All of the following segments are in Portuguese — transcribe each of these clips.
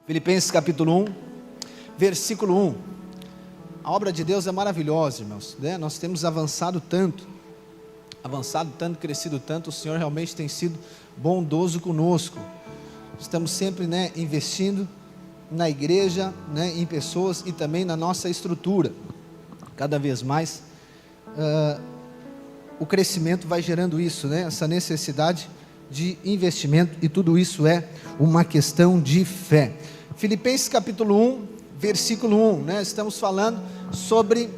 Filipenses capítulo 1, versículo 1. A obra de Deus é maravilhosa, irmãos, né? Nós temos avançado tanto, crescido tanto. O Senhor realmente tem sido bondoso conosco. Estamos sempre, investindo na igreja, em pessoas e também na nossa estrutura. Cada vez mais o crescimento vai gerando isso, essa necessidade de investimento, e tudo isso é uma questão de fé. Filipenses capítulo 1, versículo 1, estamos falando sobre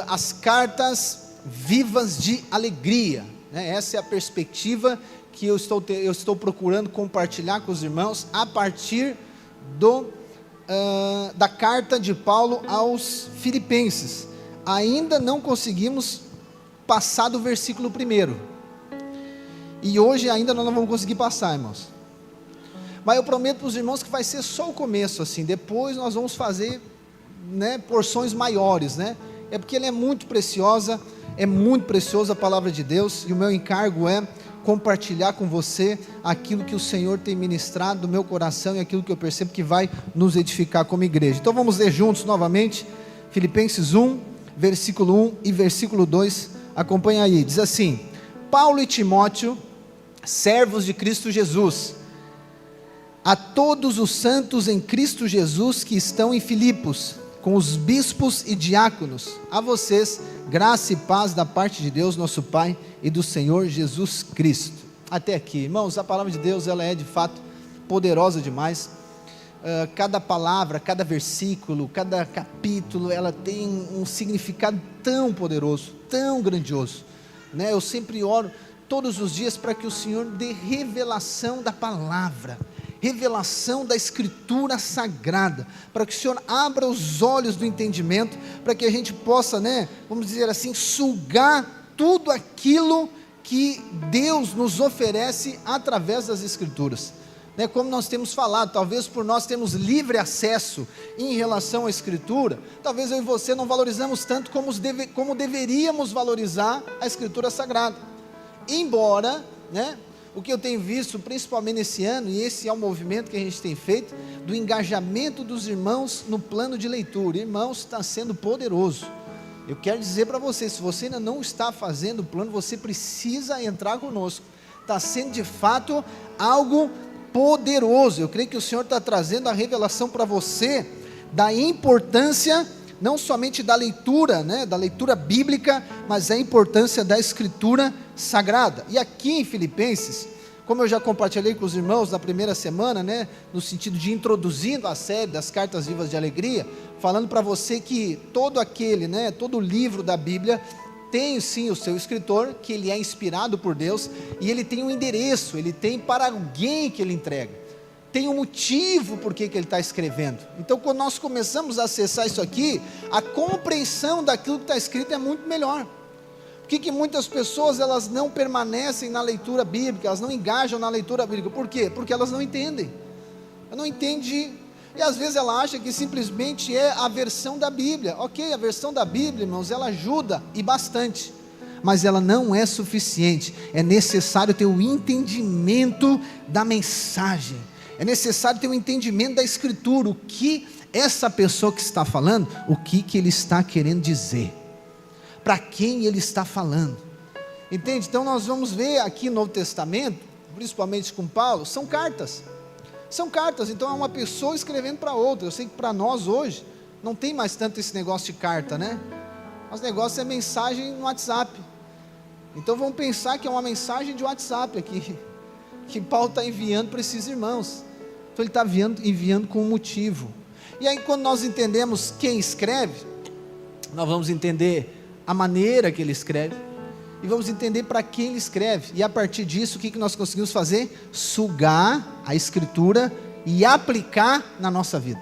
as cartas vivas de alegria, essa é a perspectiva que eu estou procurando compartilhar com os irmãos a partir da carta de Paulo aos Filipenses. Ainda não conseguimos passar do versículo 1, e hoje ainda nós não vamos conseguir passar, irmãos, mas eu prometo para os irmãos que vai ser só o começo, assim. Depois nós vamos fazer, porções maiores, é porque ela é muito preciosa, é muito preciosa a palavra de Deus, e o meu encargo é compartilhar com você aquilo que o Senhor tem ministrado no meu coração, e aquilo que eu percebo que vai nos edificar como igreja. Então vamos ler juntos novamente, Filipenses 1, versículo 1 e versículo 2, acompanha aí, diz assim: Paulo e Timóteo, servos de Cristo Jesus, a todos os santos em Cristo Jesus que estão em Filipos, com os bispos e diáconos, a vocês, graça e paz da parte de Deus, nosso Pai, e do Senhor Jesus Cristo. Até aqui, irmãos, a palavra de Deus, ela é de fato poderosa demais. Cada palavra, cada versículo, cada capítulo, ela tem um significado tão poderoso, tão grandioso, eu sempre oro todos os dias para que o Senhor dê revelação da palavra, revelação da Escritura Sagrada, para que o Senhor abra os olhos do entendimento, para que a gente possa, vamos dizer assim, sugar tudo aquilo que Deus nos oferece através das Escrituras. Como nós temos falado, talvez por nós termos livre acesso em relação à Escritura, talvez eu e você não valorizamos tanto como deveríamos valorizar a Escritura Sagrada. Embora, o que eu tenho visto, principalmente nesse ano, e esse é o movimento que a gente tem feito, do engajamento dos irmãos no plano de leitura. Irmãos, está sendo poderoso. Eu quero dizer para você, se você ainda não está fazendo o plano, você precisa entrar conosco. Está sendo de fato algo poderoso. Eu creio que o Senhor está trazendo a revelação para você da importância, não somente da leitura, da leitura bíblica, mas a importância da Escritura Sagrada. E aqui em Filipenses, como eu já compartilhei com os irmãos na primeira semana, no sentido de introduzindo a série das cartas vivas de alegria, falando para você que todo livro da Bíblia tem sim o seu escritor, que ele é inspirado por Deus, e ele tem um endereço, ele tem para alguém que ele entrega, tem um motivo por que ele está escrevendo. Então quando nós começamos a acessar isso aqui, a compreensão daquilo que está escrito é muito melhor. Por que muitas pessoas elas não permanecem na leitura bíblica, elas não engajam na leitura bíblica? Por quê? Porque elas não entendem, e às vezes ela acha que simplesmente é a versão da Bíblia. Ok, a versão da Bíblia, irmãos, ela ajuda e bastante, mas ela não é suficiente. É necessário ter o entendimento da mensagem, é necessário ter o entendimento da Escritura, o que essa pessoa que está falando, o que ele está querendo dizer, para quem ele está falando, entende? Então nós vamos ver aqui no Novo Testamento, principalmente com Paulo, são cartas, então é uma pessoa escrevendo para outra. Eu sei que para nós hoje, não tem mais tanto esse negócio de carta, Os negócios é mensagem no WhatsApp, então vamos pensar que é uma mensagem de WhatsApp aqui, que Paulo está enviando para esses irmãos, então ele está enviando com um motivo. E aí quando nós entendemos quem escreve, nós vamos entender a maneira que ele escreve, e vamos entender para quem ele escreve, e a partir disso, o que nós conseguimos fazer? Sugar a Escritura e aplicar na nossa vida.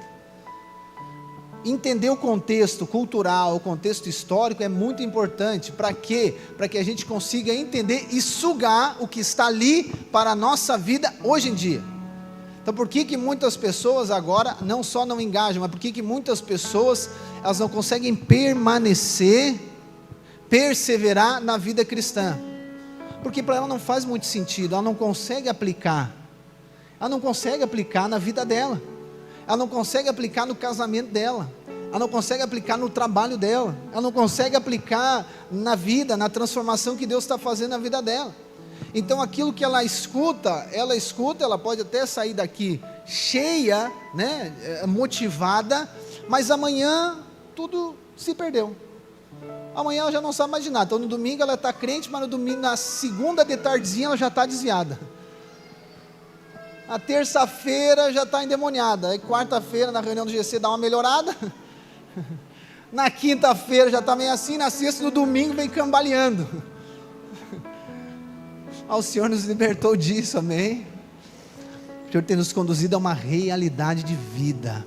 Entender o contexto cultural, o contexto histórico é muito importante. Para quê? Para que a gente consiga entender e sugar o que está ali para a nossa vida hoje em dia. Então por que muitas pessoas agora não só não engajam, mas por que muitas pessoas elas não conseguem perseverar na vida cristã? Porque para ela não faz muito sentido, ela não consegue aplicar na vida dela. ela não consegue aplicar no casamento dela, ela não consegue aplicar no trabalho dela, ela não consegue aplicar na vida, na transformação que Deus está fazendo na vida dela. Então aquilo que ela escuta, ela pode até sair daqui cheia, né, motivada, mas amanhã tudo se perdeu. Amanhã ela já não sabe mais de nada. Então no domingo ela está crente, mas no domingo, na segunda de tardezinha ela já está desviada. Na terça-feira já está endemoniada. Aí quarta-feira na reunião do GC dá uma melhorada. Na quinta-feira já está meio assim. Na sexta, no domingo vem cambaleando. O Senhor nos libertou disso, amém? O Senhor tem nos conduzido a uma realidade de vida.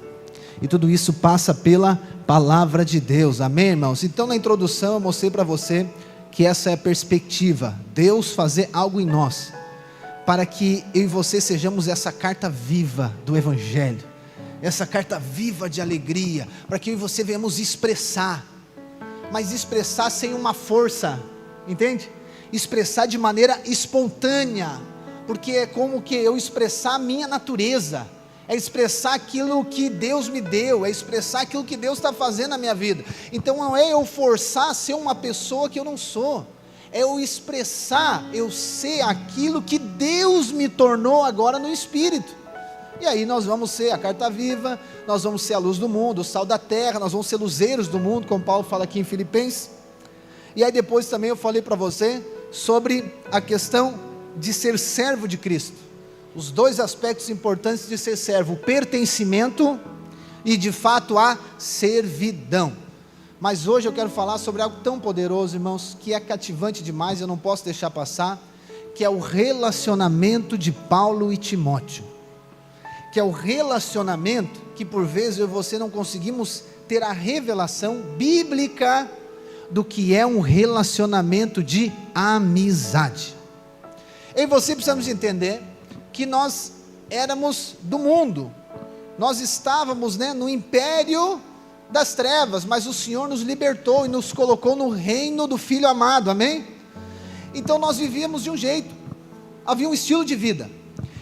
E tudo isso passa pela palavra de Deus, amém, irmãos? Então na introdução eu mostrei para você que essa é a perspectiva, Deus fazer algo em nós, para que eu e você sejamos essa carta viva do Evangelho, essa carta viva de alegria, para que eu e você venhamos expressar, mas expressar sem uma força, entende? Expressar de maneira espontânea, porque é como que eu expressar a minha natureza, é expressar aquilo que Deus me deu, é expressar aquilo que Deus está fazendo na minha vida. Então não é eu forçar a ser uma pessoa que eu não sou, é eu expressar, eu ser aquilo que Deus me tornou agora no Espírito. E aí nós vamos ser a carta viva, nós vamos ser a luz do mundo, o sal da terra, nós vamos ser luzeiros do mundo, como Paulo fala aqui em Filipenses. E aí depois também eu falei para você sobre a questão de ser servo de Cristo. Os dois aspectos importantes de ser servo, o pertencimento e de fato a servidão. Mas hoje eu quero falar sobre algo tão poderoso, irmãos, que é cativante demais, eu não posso deixar passar, que é o relacionamento de Paulo e Timóteo. Que é o relacionamento que por vezes eu e você não conseguimos ter a revelação bíblica do que é um relacionamento de amizade. Eu e você precisamos entender que nós éramos do mundo, nós estávamos, né, no império das trevas, mas o Senhor nos libertou e nos colocou no reino do Filho amado, amém? Então nós vivíamos de um jeito, havia um estilo de vida,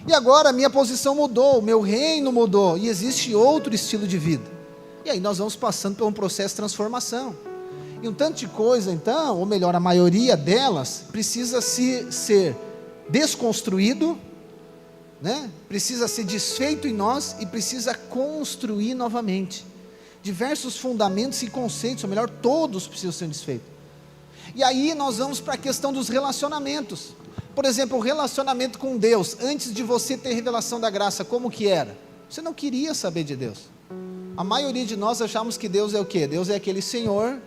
e agora a minha posição mudou, o meu reino mudou, e existe outro estilo de vida, e aí nós vamos passando por um processo de transformação, e um tanto de coisa então, ou melhor, a maioria delas, precisa ser desconstruído, né? Precisa ser desfeito em nós e precisa construir novamente. Diversos fundamentos e conceitos, ou melhor, todos precisam ser desfeitos. E aí nós vamos para a questão dos relacionamentos. Por exemplo, o relacionamento com Deus, antes de você ter revelação da graça, como que era? Você não queria saber de Deus. A maioria de nós achamos que Deus é o quê? Deus é aquele Senhor,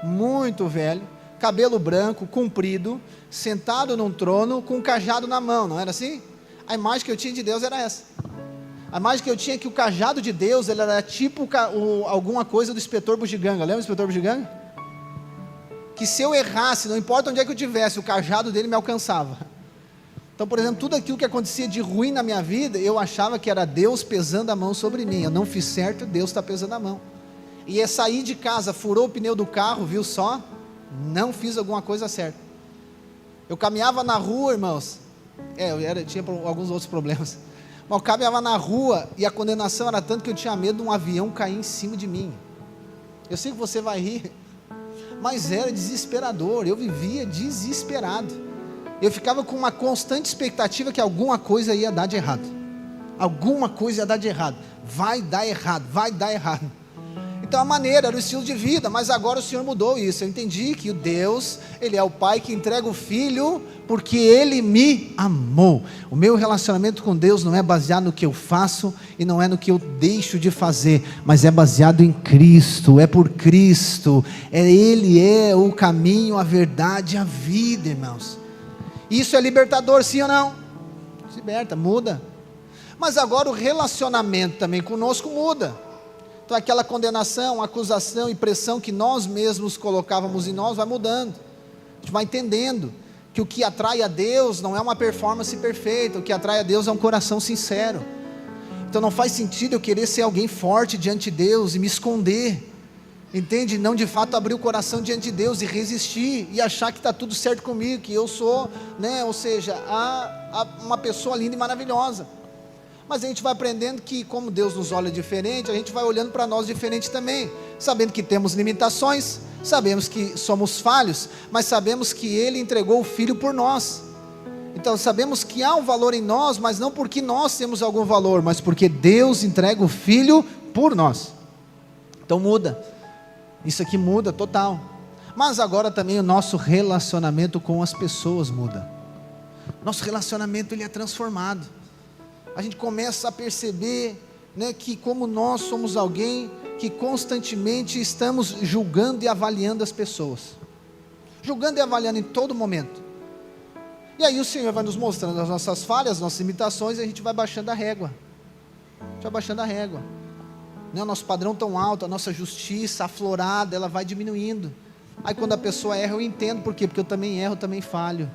muito velho, cabelo branco, comprido, sentado num trono, com um cajado na mão, não era assim? A imagem que eu tinha de Deus era essa. A imagem que eu tinha é que o cajado de Deus, ele era tipo alguma coisa do inspetor Bugiganga. Lembra do inspetor Bugiganga? Que se eu errasse, não importa onde é que eu estivesse, o cajado dele me alcançava. Então, por exemplo, tudo aquilo que acontecia de ruim na minha vida, eu achava que era Deus pesando a mão sobre mim. Eu não fiz certo, Deus está pesando a mão. E é sair de casa, furou o pneu do carro, viu só? Não fiz alguma coisa certa. Eu caminhava na rua, irmãos, tinha alguns outros problemas, mas eu caminhava na rua e a condenação era tanto que eu tinha medo de um avião cair em cima de mim. Eu sei que você vai rir, mas era desesperador, eu vivia desesperado, eu ficava com uma constante expectativa que alguma coisa ia dar de errado, vai dar errado. Então a maneira, era o estilo de vida, mas agora o Senhor mudou isso. Eu entendi que o Deus, Ele é o Pai que entrega o Filho, porque Ele me amou. O meu relacionamento com Deus não é baseado no que eu faço, e não é no que eu deixo de fazer, mas é baseado em Cristo, é por Cristo, Ele é o caminho, a verdade e a vida, irmãos. Isso é libertador, sim ou não? Liberta, muda. Mas agora o relacionamento também conosco muda. Então aquela condenação, acusação e pressão que nós mesmos colocávamos em nós vai mudando. A gente vai entendendo que o que atrai a Deus não é uma performance perfeita, o que atrai a Deus é um coração sincero. Então não faz sentido eu querer ser alguém forte diante de Deus e me esconder, entende? Não de fato abrir o coração diante de Deus e resistir e achar que está tudo certo comigo, que eu sou, né? Ou seja, uma pessoa linda e maravilhosa. Mas a gente vai aprendendo que, como Deus nos olha diferente, a gente vai olhando para nós diferente também, sabendo que temos limitações, sabemos que somos falhos, mas sabemos que Ele entregou o Filho por nós. Então sabemos que há um valor em nós, mas não porque nós temos algum valor, mas porque Deus entrega o Filho por nós. Então muda, isso aqui muda total. Mas agora também o nosso relacionamento com as pessoas muda. Nosso relacionamento ele é transformado. A gente começa a perceber, né, que como nós somos alguém que constantemente estamos julgando e avaliando as pessoas. Julgando e avaliando em todo momento. E aí o Senhor vai nos mostrando as nossas falhas, as nossas limitações, e a gente vai baixando a régua. A gente vai baixando a régua. Né, o nosso padrão tão alto, a nossa justiça aflorada, ela vai diminuindo. Aí quando a pessoa erra, eu entendo por quê? Porque eu também erro, eu também falho.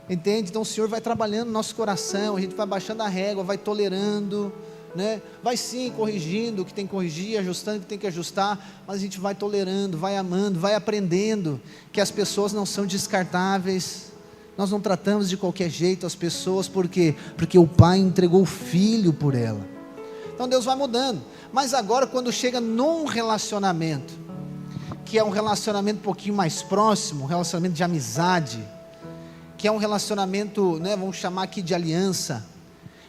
Entende? Então o Senhor vai trabalhando no nosso coração, a gente vai baixando a régua, vai tolerando, né? Vai sim corrigindo o que tem que corrigir, ajustando o que tem que ajustar, mas a gente vai tolerando, vai amando, vai aprendendo que as pessoas não são descartáveis. Nós não tratamos de qualquer jeito as pessoas, por quê? Porque o Pai entregou o Filho por ela. Então Deus vai mudando. Mas agora quando chega num relacionamento, que é um relacionamento um pouquinho mais próximo, um relacionamento de amizade, que é um relacionamento, né, vamos chamar aqui de aliança,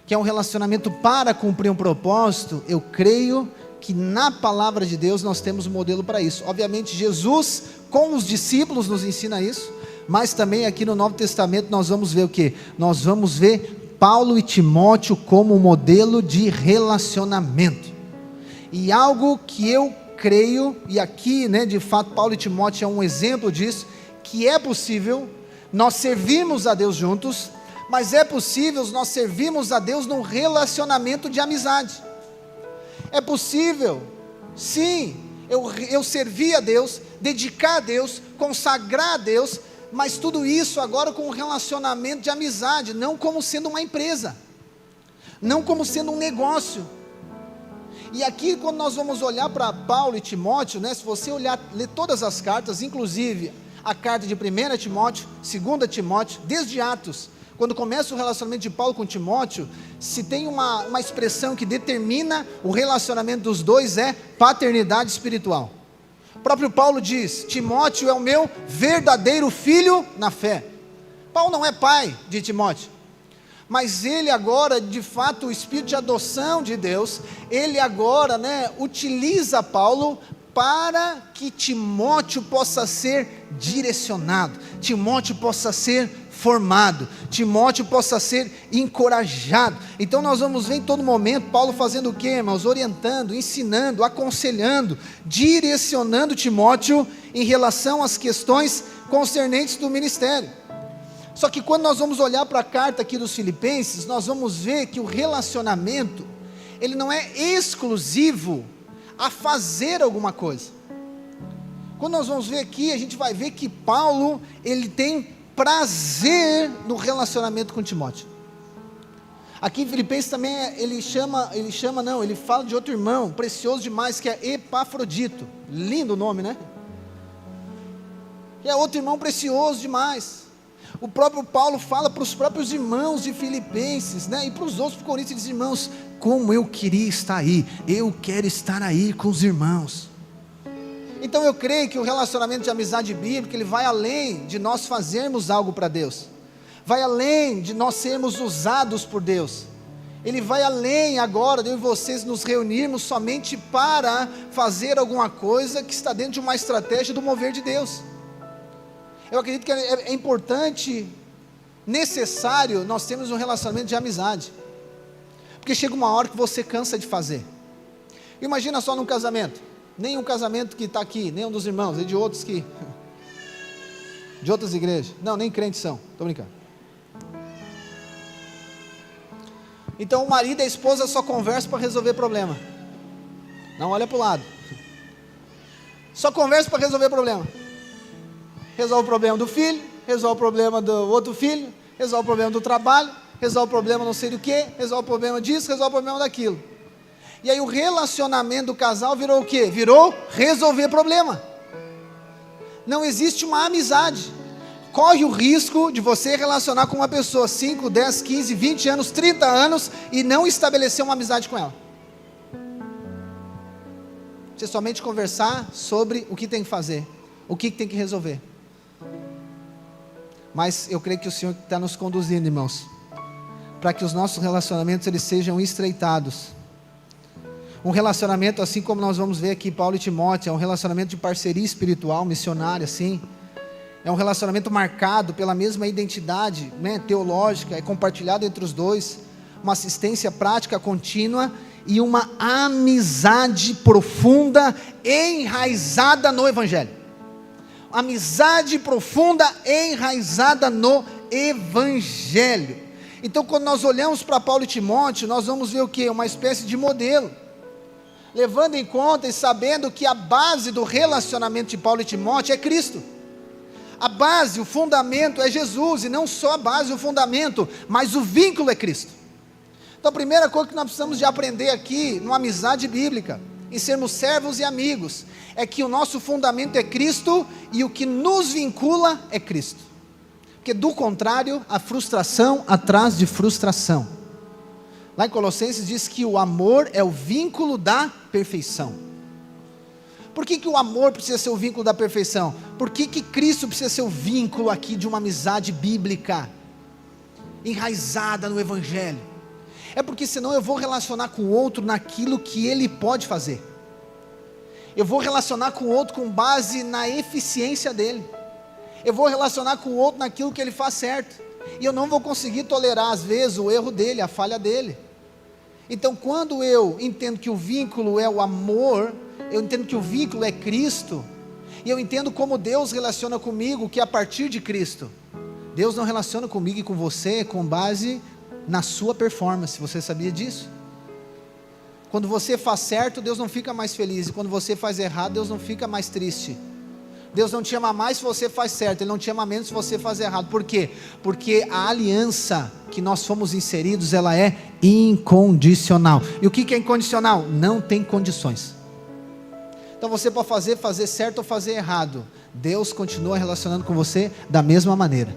que é um relacionamento para cumprir um propósito, eu creio que na palavra de Deus nós temos um modelo para isso. Obviamente Jesus com os discípulos nos ensina isso, mas também aqui no Novo Testamento nós vamos ver o quê? Nós vamos ver Paulo e Timóteo como modelo de relacionamento, e algo que eu creio, e aqui, né, de fato Paulo e Timóteo é um exemplo disso, que é possível nós servirmos a Deus juntos, mas é possível nós servirmos a Deus num relacionamento de amizade. É possível, sim, eu servir a Deus, dedicar a Deus, consagrar a Deus, mas tudo isso agora com um relacionamento de amizade, não como sendo uma empresa, não como sendo um negócio. E aqui quando nós vamos olhar para Paulo e Timóteo, né, se você olhar, ler todas as cartas, inclusive a carta de 1 Timóteo, 2 Timóteo, desde Atos, quando começa o relacionamento de Paulo com Timóteo, se tem uma expressão que determina o relacionamento dos dois, é paternidade espiritual. O próprio Paulo diz, Timóteo é o meu verdadeiro filho na fé. Paulo não é pai de Timóteo, mas ele agora, de fato, o espírito de adoção de Deus, ele agora, né, utiliza Paulo para que Timóteo possa ser direcionado, Timóteo possa ser formado, Timóteo possa ser encorajado. Então nós vamos ver em todo momento Paulo fazendo o que, irmãos? Orientando, ensinando, aconselhando, direcionando Timóteo em relação às questões concernentes do ministério. Só que quando nós vamos olhar para a carta aqui dos Filipenses, nós vamos ver que o relacionamento, ele não é exclusivo a fazer alguma coisa. Quando nós vamos ver aqui, a gente vai ver que Paulo, ele tem prazer no relacionamento com Timóteo. Aqui em Filipenses também ele fala de outro irmão, precioso demais, que é Epafrodito, lindo nome, né? Que é outro irmão precioso demais. O próprio Paulo fala para os próprios irmãos de Filipenses, né? E para os outros coríntios, diz, irmãos, como eu queria estar aí, eu quero estar aí com os irmãos. Então eu creio que o relacionamento de amizade bíblica, ele vai além de nós fazermos algo para Deus, vai além de nós sermos usados por Deus, ele vai além agora de eu e vocês nos reunirmos somente para fazer alguma coisa que está dentro de uma estratégia do mover de Deus. Eu acredito que é importante, necessário, nós termos um relacionamento de amizade, porque chega uma hora que você cansa de fazer. Imagina só num casamento, nem um casamento que está aqui, nem um dos irmãos, é de outros que, de outras igrejas, não, nem crentes são, estou brincando. Então o marido e a esposa só conversam para resolver problema, não olha para o lado, só conversa para resolver problema. Resolve o problema do filho, resolve o problema do outro filho, resolve o problema do trabalho, resolve o problema não sei do que, resolve o problema disso, resolve o problema daquilo. E aí o relacionamento do casal virou o quê? Virou resolver problema. Não existe uma amizade. corre o risco de você relacionar com uma pessoa 5, 10, 15, 20 anos, 30 anos e não estabelecer uma amizade com ela. Você somente conversar sobre o que tem que fazer, o que tem que resolver. Mas eu creio que o Senhor está nos conduzindo, irmãos, para que os nossos relacionamentos eles sejam estreitados. Um relacionamento, assim como nós vamos ver aqui Paulo e Timóteo, é um relacionamento de parceria espiritual, missionária, sim. É um relacionamento marcado pela mesma identidade, né, teológica, é compartilhado entre os dois, uma assistência prática contínua e uma amizade profunda, enraizada no Evangelho. Amizade profunda, enraizada no Evangelho. Então, quando nós olhamos para Paulo e Timóteo, nós vamos ver o quê? Uma espécie de modelo. Levando em conta e sabendo que a base do relacionamento de Paulo e Timóteo é Cristo. A base, o fundamento é Jesus, e não só a base, o fundamento, mas o vínculo é Cristo. Então a primeira coisa que nós precisamos de aprender aqui, numa amizade bíblica, em sermos servos e amigos, é que o nosso fundamento é Cristo, e o que nos vincula é Cristo. Porque do contrário, a frustração atrás de frustração. Lá em Colossenses diz que o amor é o vínculo da perfeição. Por que o amor precisa ser o vínculo da perfeição? Por que Cristo precisa ser o vínculo aqui de uma amizade bíblica, enraizada no Evangelho? É porque senão eu vou relacionar com o outro naquilo que ele pode fazer. Eu vou relacionar com o outro com base na eficiência dele. Eu vou relacionar com o outro naquilo que ele faz certo. E eu não vou conseguir tolerar às vezes o erro dele, a falha dele. Então quando eu entendo que o vínculo é o amor, eu entendo que o vínculo é Cristo, e eu entendo como Deus relaciona comigo, que é a partir de Cristo. Deus não relaciona comigo e com você com base na sua performance. Você sabia disso? Quando você faz certo, Deus não fica mais feliz, e quando você faz errado, Deus não fica mais triste. Deus não te ama mais se você faz certo, Ele não te ama menos se você faz errado. Por quê? Porque a aliança que nós fomos inseridos, ela é incondicional. E o que é incondicional? Não tem condições. Então você pode fazer certo ou fazer errado, Deus continua relacionando com você da mesma maneira.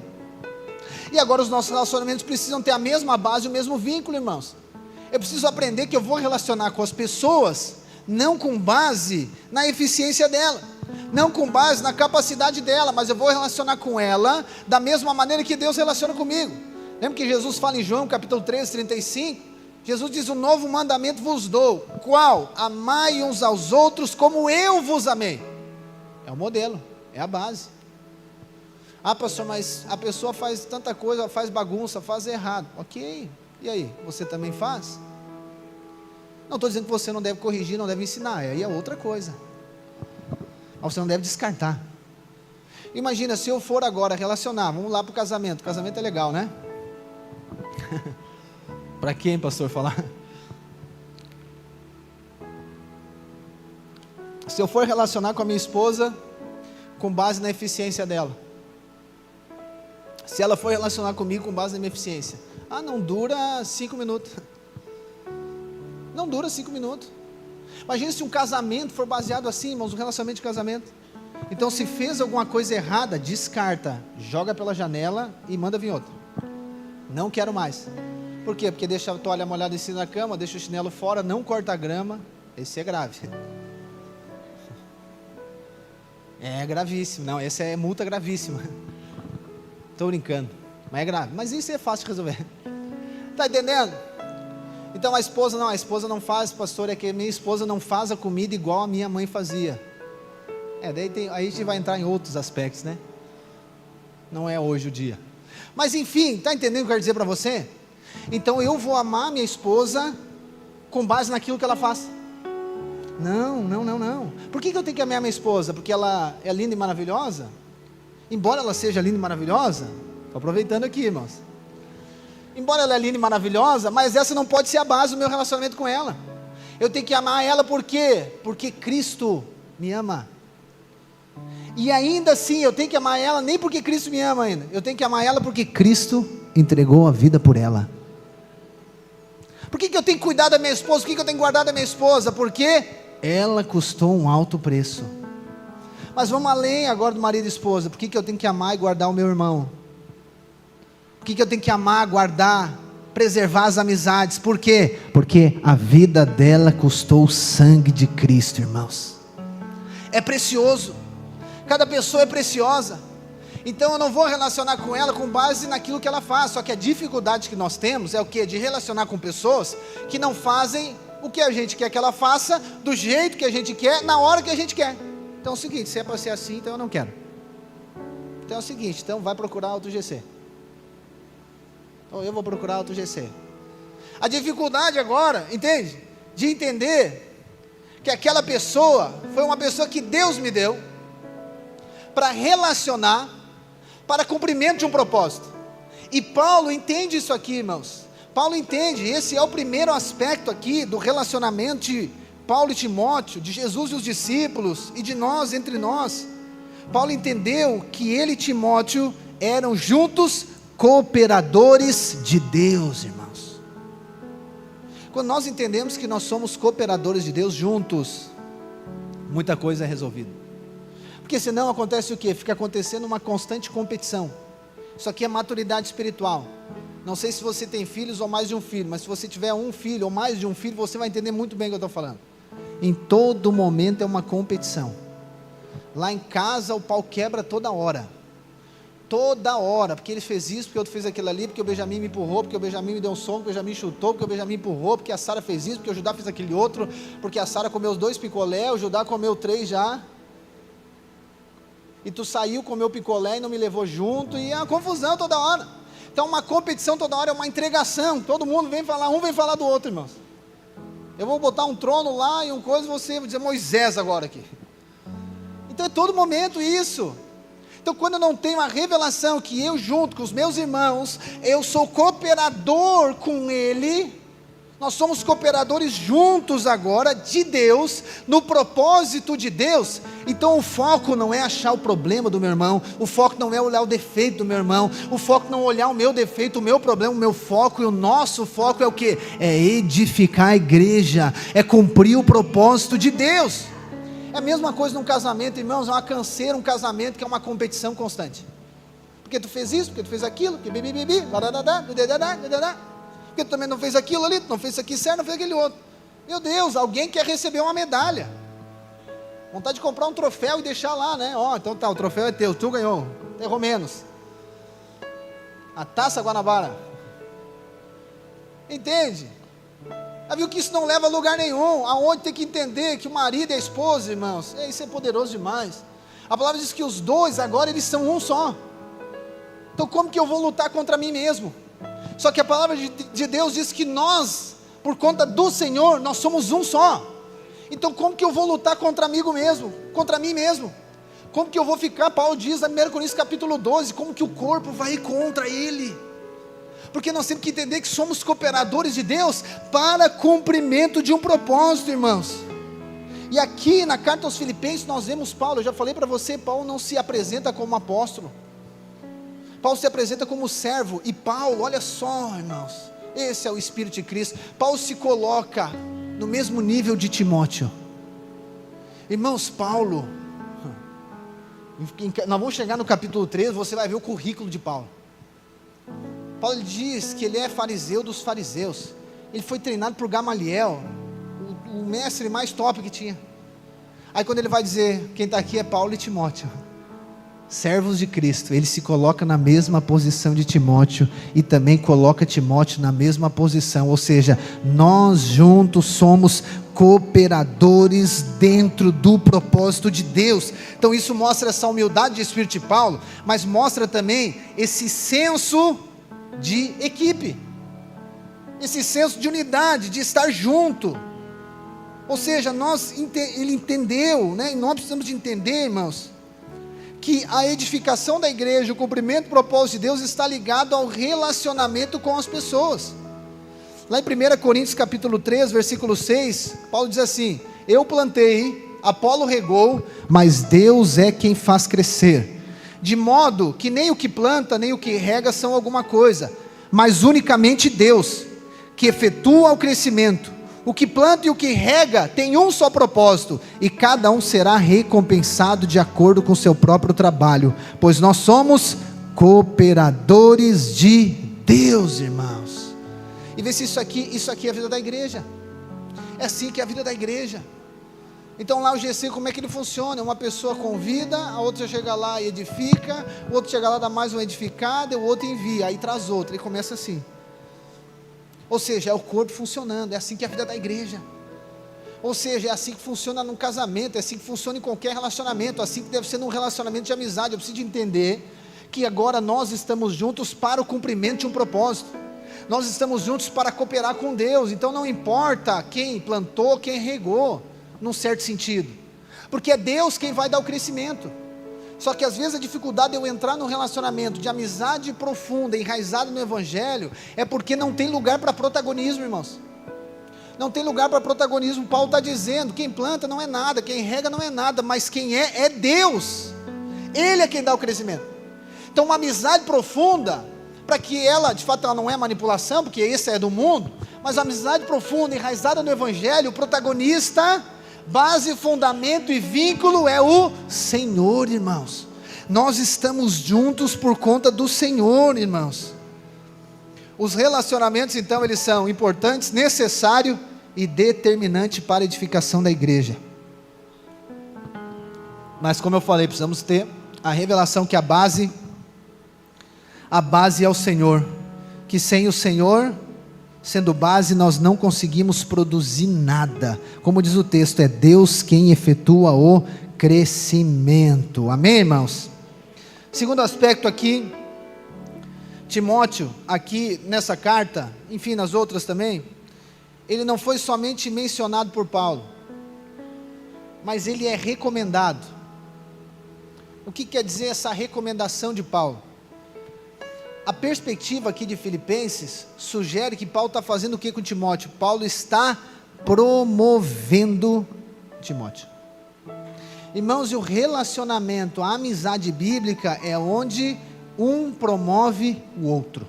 E agora os nossos relacionamentos precisam ter a mesma base, o mesmo vínculo, irmãos. Eu preciso aprender que eu vou relacionar com as pessoas, não com base na eficiência dela, não com base na capacidade dela, mas eu vou relacionar com ela da mesma maneira que Deus relaciona comigo. Lembra que Jesus fala em João capítulo 13, 35? Jesus diz: um novo mandamento vos dou, qual? Amai uns aos outros como eu vos amei. É o modelo, é a base. Ah, pastor, mas a pessoa faz tanta coisa, faz bagunça, faz errado. Ok, e aí, você também faz? Não estou dizendo que você não deve corrigir, não deve ensinar, aí é outra coisa. Mas você não deve descartar. Imagina se eu for agora relacionar, vamos lá para o casamento. Casamento é legal, né? Para quem, pastor, falar? Se eu for relacionar com a minha esposa com base na eficiência dela, se ela for relacionar comigo com base na minha eficiência, não dura 5 minutos. Não dura 5 minutos. Imagina se um casamento for baseado assim, irmãos, um relacionamento de casamento. Então, se fez alguma coisa errada, descarta, joga pela janela e manda vir outra. Não quero mais. Por quê? Porque deixa a toalha molhada em cima da cama, deixa o chinelo fora, não corta a grama. Esse é grave. É gravíssimo. Não, essa é multa gravíssima. Estou brincando, mas é grave. Mas isso é fácil de resolver. Está entendendo? Então a esposa não faz, pastor, é que minha esposa não faz a comida igual a minha mãe fazia. Aí a gente vai entrar em outros aspectos, né? Não é hoje o dia. Mas enfim, está entendendo o que eu quero dizer para você? Então eu vou amar minha esposa com base naquilo que ela faz. Não. Por que eu tenho que amar minha esposa? Porque ela é linda e maravilhosa? Embora ela seja linda e maravilhosa, estou aproveitando aqui, irmãos. Embora ela é linda e maravilhosa, mas essa não pode ser a base do meu relacionamento com ela. Eu tenho que amar ela por quê? Porque Cristo me ama. E ainda assim, eu tenho que amar ela nem porque Cristo me ama ainda. Eu tenho que amar ela porque Cristo entregou a vida por ela. Por que eu tenho que cuidar da minha esposa? Por que eu tenho que guardar da minha esposa? Porque ela custou um alto preço. Mas vamos além agora do marido e esposa. Por que eu tenho que amar e guardar o meu irmão? Por que eu tenho que amar, guardar, preservar as amizades? Por quê? Porque a vida dela custou o sangue de Cristo, irmãos. É precioso. Cada pessoa é preciosa. Então eu não vou relacionar com ela com base naquilo que ela faz. Só que a dificuldade que nós temos é o quê? De relacionar com pessoas que não fazem o que a gente quer que ela faça, do jeito que a gente quer, na hora que a gente quer. Então é o seguinte, se é para ser assim, então eu não quero. Então é o seguinte, então vai procurar outro GC. Ou eu vou procurar outro GC. A dificuldade agora, entende? De entender que aquela pessoa foi uma pessoa que Deus me deu para relacionar, para cumprimento de um propósito. E Paulo entende isso aqui, irmãos. Paulo entende, esse é o primeiro aspecto aqui do relacionamento de Paulo e Timóteo, de Jesus e os discípulos, e de nós entre nós. Paulo entendeu que ele e Timóteo eram juntos cooperadores de Deus, irmãos. Quando nós entendemos que nós somos cooperadores de Deus juntos, muita coisa é resolvida. Porque senão acontece o quê? Fica acontecendo uma constante competição. Isso aqui é maturidade espiritual. Não sei se você tem filhos ou mais de um filho, mas se você tiver um filho ou mais de um filho, você vai entender muito bem o que eu estou falando. Em todo momento é uma competição. Lá em casa o pau quebra toda hora. Toda hora, porque ele fez isso, porque o outro fez aquilo ali, porque o Benjamin me empurrou, porque o Benjamin me deu um soco, porque o Benjamin chutou, porque o Benjamin empurrou, porque a Sara fez isso, porque o Judá fez aquele outro, porque a Sara comeu os 2 picolé, o Judá comeu 3 já. E tu saiu, comeu picolé e não me levou junto, e é uma confusão toda hora. Então uma competição toda hora é uma entregação, todo mundo vem falar, um vem falar do outro, irmãos. Eu vou botar um trono lá e uma coisa, você vai dizer Moisés agora aqui. Então é todo momento isso. Então quando eu não tenho a revelação que eu junto com os meus irmãos, eu sou cooperador com ele, nós somos cooperadores juntos agora de Deus, no propósito de Deus. Então o foco não é achar o problema do meu irmão, o foco não é olhar o defeito do meu irmão, o foco não é olhar o meu defeito, o meu problema, o meu foco e o nosso foco é o quê? É edificar a igreja, é cumprir o propósito de Deus. É a mesma coisa num casamento, irmãos, é uma canseira um casamento que é uma competição constante. Porque tu fez isso, porque tu fez aquilo, porque porque tu também não fez aquilo ali, tu não fez isso aqui certo, não fez aquele outro. Meu Deus, alguém quer receber uma medalha. Vontade de comprar um troféu e deixar lá, né? Ó, então tá, o troféu é teu, tu ganhou, errou menos. A taça Guanabara. Entende? Já viu que isso não leva a lugar nenhum, aonde tem que entender que o marido e a esposa, irmãos, isso é poderoso demais. A palavra diz que os dois agora eles são um só. Então como que eu vou lutar contra mim mesmo? Só que a palavra de Deus diz que nós, por conta do Senhor, nós somos um só. Então como que eu vou lutar contra mim mesmo? Como que eu vou ficar, Paulo diz na 1 Coríntios capítulo 12, como que o corpo vai ir contra ele? Porque nós temos que entender que somos cooperadores de Deus para cumprimento de um propósito, irmãos. E aqui na carta aos Filipenses nós vemos Paulo, eu já falei para você, Paulo não se apresenta como apóstolo. Paulo se apresenta como servo, e Paulo, olha só, irmãos, esse é o Espírito de Cristo. Paulo se coloca no mesmo nível de Timóteo. Irmãos, Paulo, nós vamos chegar no capítulo 3, você vai ver o currículo de Paulo. Paulo diz que ele é fariseu dos fariseus, ele foi treinado por Gamaliel, o mestre mais top que tinha. Aí quando ele vai dizer, quem está aqui é Paulo e Timóteo, servos de Cristo, ele se coloca na mesma posição de Timóteo, e também coloca Timóteo na mesma posição, ou seja, nós juntos somos cooperadores dentro do propósito de Deus. Então isso mostra essa humildade de espírito de Paulo, mas mostra também esse senso de equipe, esse senso de unidade, de estar junto. Ou seja, ele entendeu, né? E nós precisamos de entender, irmãos, que a edificação da igreja, o cumprimento do propósito de Deus está ligado ao relacionamento com as pessoas. Lá em 1 Coríntios capítulo 3, versículo 6, Paulo diz assim: eu plantei, Apolo regou, mas Deus é quem faz crescer, de modo que nem o que planta, nem o que rega são alguma coisa, mas unicamente Deus, que efetua o crescimento. O que planta e o que rega tem um só propósito, e cada um será recompensado de acordo com o seu próprio trabalho, pois nós somos cooperadores de Deus, irmãos. E vê se isso aqui é a vida da igreja. É assim que é a vida da igreja. Então lá o GC, como é que ele funciona? Uma pessoa convida, a outra chega lá e edifica, o outro chega lá, dá mais uma edificada, o outro envia, aí traz outra, e começa assim. Ou seja, é o corpo funcionando, é assim que é a vida da igreja. Ou seja, é assim que funciona num casamento, é assim que funciona em qualquer relacionamento, é assim que deve ser num relacionamento de amizade. Eu preciso de entender que agora nós estamos juntos para o cumprimento de um propósito. Nós estamos juntos para cooperar com Deus. Então não importa quem plantou, quem regou, num certo sentido, porque é Deus quem vai dar o crescimento. Só que às vezes a dificuldade de eu entrar num relacionamento de amizade profunda, enraizado no Evangelho, é porque não tem lugar para protagonismo, irmãos. Não tem lugar para protagonismo. Paulo está dizendo, quem planta não é nada, quem rega não é nada, mas quem é Deus. Ele é quem dá o crescimento. Então uma amizade profunda, para que ela, de fato ela não é manipulação, porque esse é do mundo, mas a amizade profunda, enraizada no Evangelho, o protagonista, base, fundamento e vínculo é o Senhor, irmãos. Nós estamos juntos por conta do Senhor, irmãos. Os relacionamentos então eles são importantes, necessários e determinantes para a edificação da igreja. Mas como eu falei, precisamos ter a revelação que a base é o Senhor, que sem o Senhor sendo base, nós não conseguimos produzir nada. Como diz o texto, é Deus quem efetua o crescimento. Amém, irmãos? Segundo aspecto aqui, Timóteo, aqui nessa carta, enfim, nas outras também, ele não foi somente mencionado por Paulo, mas ele é recomendado. O que quer dizer essa recomendação de Paulo? A perspectiva aqui de Filipenses sugere que Paulo está fazendo o que com Timóteo? Paulo está promovendo Timóteo. Irmãos, e o relacionamento, a amizade bíblica é onde um promove o outro,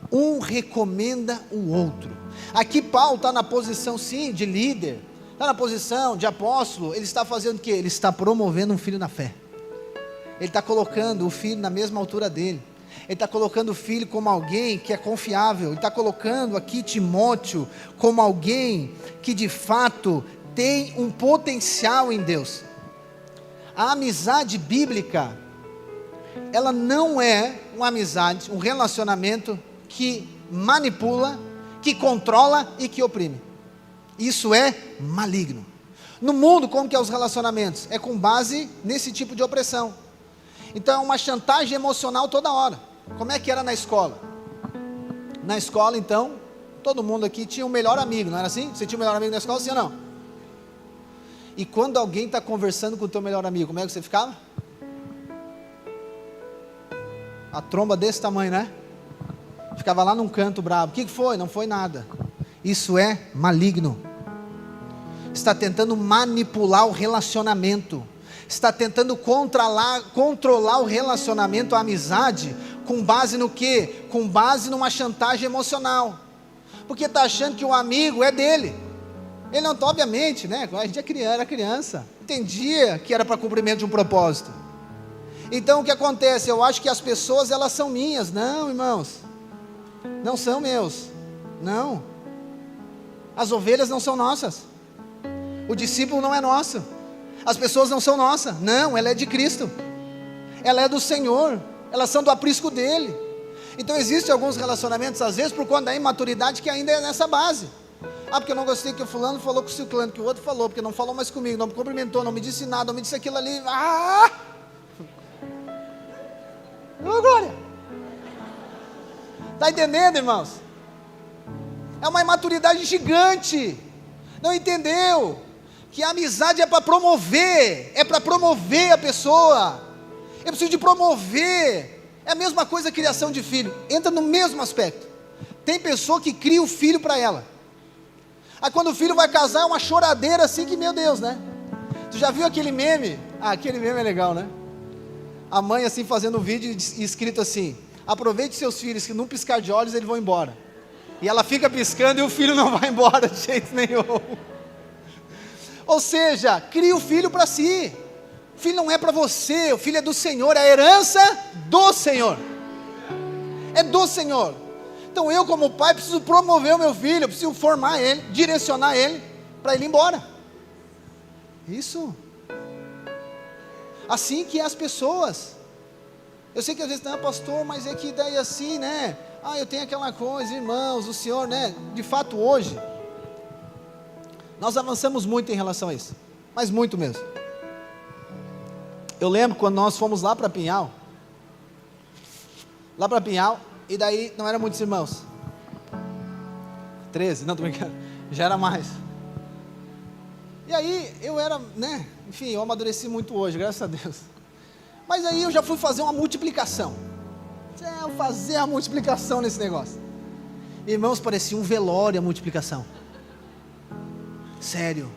um recomenda o outro. Aqui Paulo está na posição sim de líder, está na posição de apóstolo. Ele está fazendo o que? Ele está promovendo um filho na fé. Ele está colocando o filho na mesma altura dele. Ele está colocando o filho como alguém que é confiável. Ele está colocando aqui Timóteo como alguém que de fato tem um potencial em Deus. A amizade bíblica, ela não é uma amizade, um relacionamento que manipula, que controla e que oprime. Isso é maligno. No mundo, como que é os relacionamentos? É com base nesse tipo de opressão. Então é uma chantagem emocional toda hora. Como é que era na escola? Na escola, então, todo mundo aqui tinha um melhor amigo, não era assim? Você tinha um melhor amigo na escola, sim ou não? E quando alguém está conversando com o teu melhor amigo, como é que você ficava? A tromba desse tamanho, né? Ficava lá num canto bravo. O que foi? Não foi nada. Isso é maligno. Está tentando manipular o relacionamento. Está tentando controlar o relacionamento, a amizade, com base no quê? Com base numa chantagem emocional. Porque está achando que o amigo é dele. Ele não está, obviamente, né? A gente era criança, entendia que era para cumprimento de um propósito. Então o que acontece? Eu acho que as pessoas elas são minhas. Não, irmãos, não são meus. Não. As ovelhas não são nossas. O discípulo não é nosso. As pessoas não são nossas. Não, ela é de Cristo. Ela é do Senhor. Elas são do aprisco dele. Então existem alguns relacionamentos, às vezes, por conta da imaturidade, que ainda é nessa base. Ah, porque eu não gostei que o fulano falou com o ciclano, que o outro falou, porque não falou mais comigo, não me cumprimentou, não me disse nada, não me disse aquilo ali. Ah! Ô, glória! Está entendendo, irmãos? É uma imaturidade gigante. Não entendeu? Que a amizade é para promover a pessoa. Eu preciso de promover. É a mesma coisa a criação de filho, entra no mesmo aspecto. Tem pessoa que cria o filho para ela. Aí quando o filho vai casar é uma choradeira assim que, meu Deus, né? Tu já viu aquele meme? Ah, aquele meme é legal, né? A mãe assim fazendo um vídeo e escrito assim: aproveite seus filhos que num piscar de olhos eles vão embora. E ela fica piscando e o filho não vai embora de jeito nenhum. Ou seja, cria o filho para si. O filho não é para você, o filho é do Senhor, é a herança do Senhor. É do Senhor. Então eu, como pai, preciso promover o meu filho, eu preciso formar ele, direcionar ele para ele ir embora. Isso. Assim que é as pessoas. Eu sei que às vezes, não, pastor, mas é que daí assim, né? Eu tenho aquela coisa, irmãos, o Senhor, né? De fato, hoje, nós avançamos muito em relação a isso, mas muito mesmo. Eu lembro quando nós fomos lá para Pinhal, e daí não eram muitos irmãos, 13, não, tô brincando, já era mais. E aí eu era, né, enfim, eu amadureci muito hoje, graças a Deus. Mas aí eu já fui fazer uma multiplicação. Fazer a multiplicação nesse negócio. Irmãos, parecia um velório a multiplicação. Sério.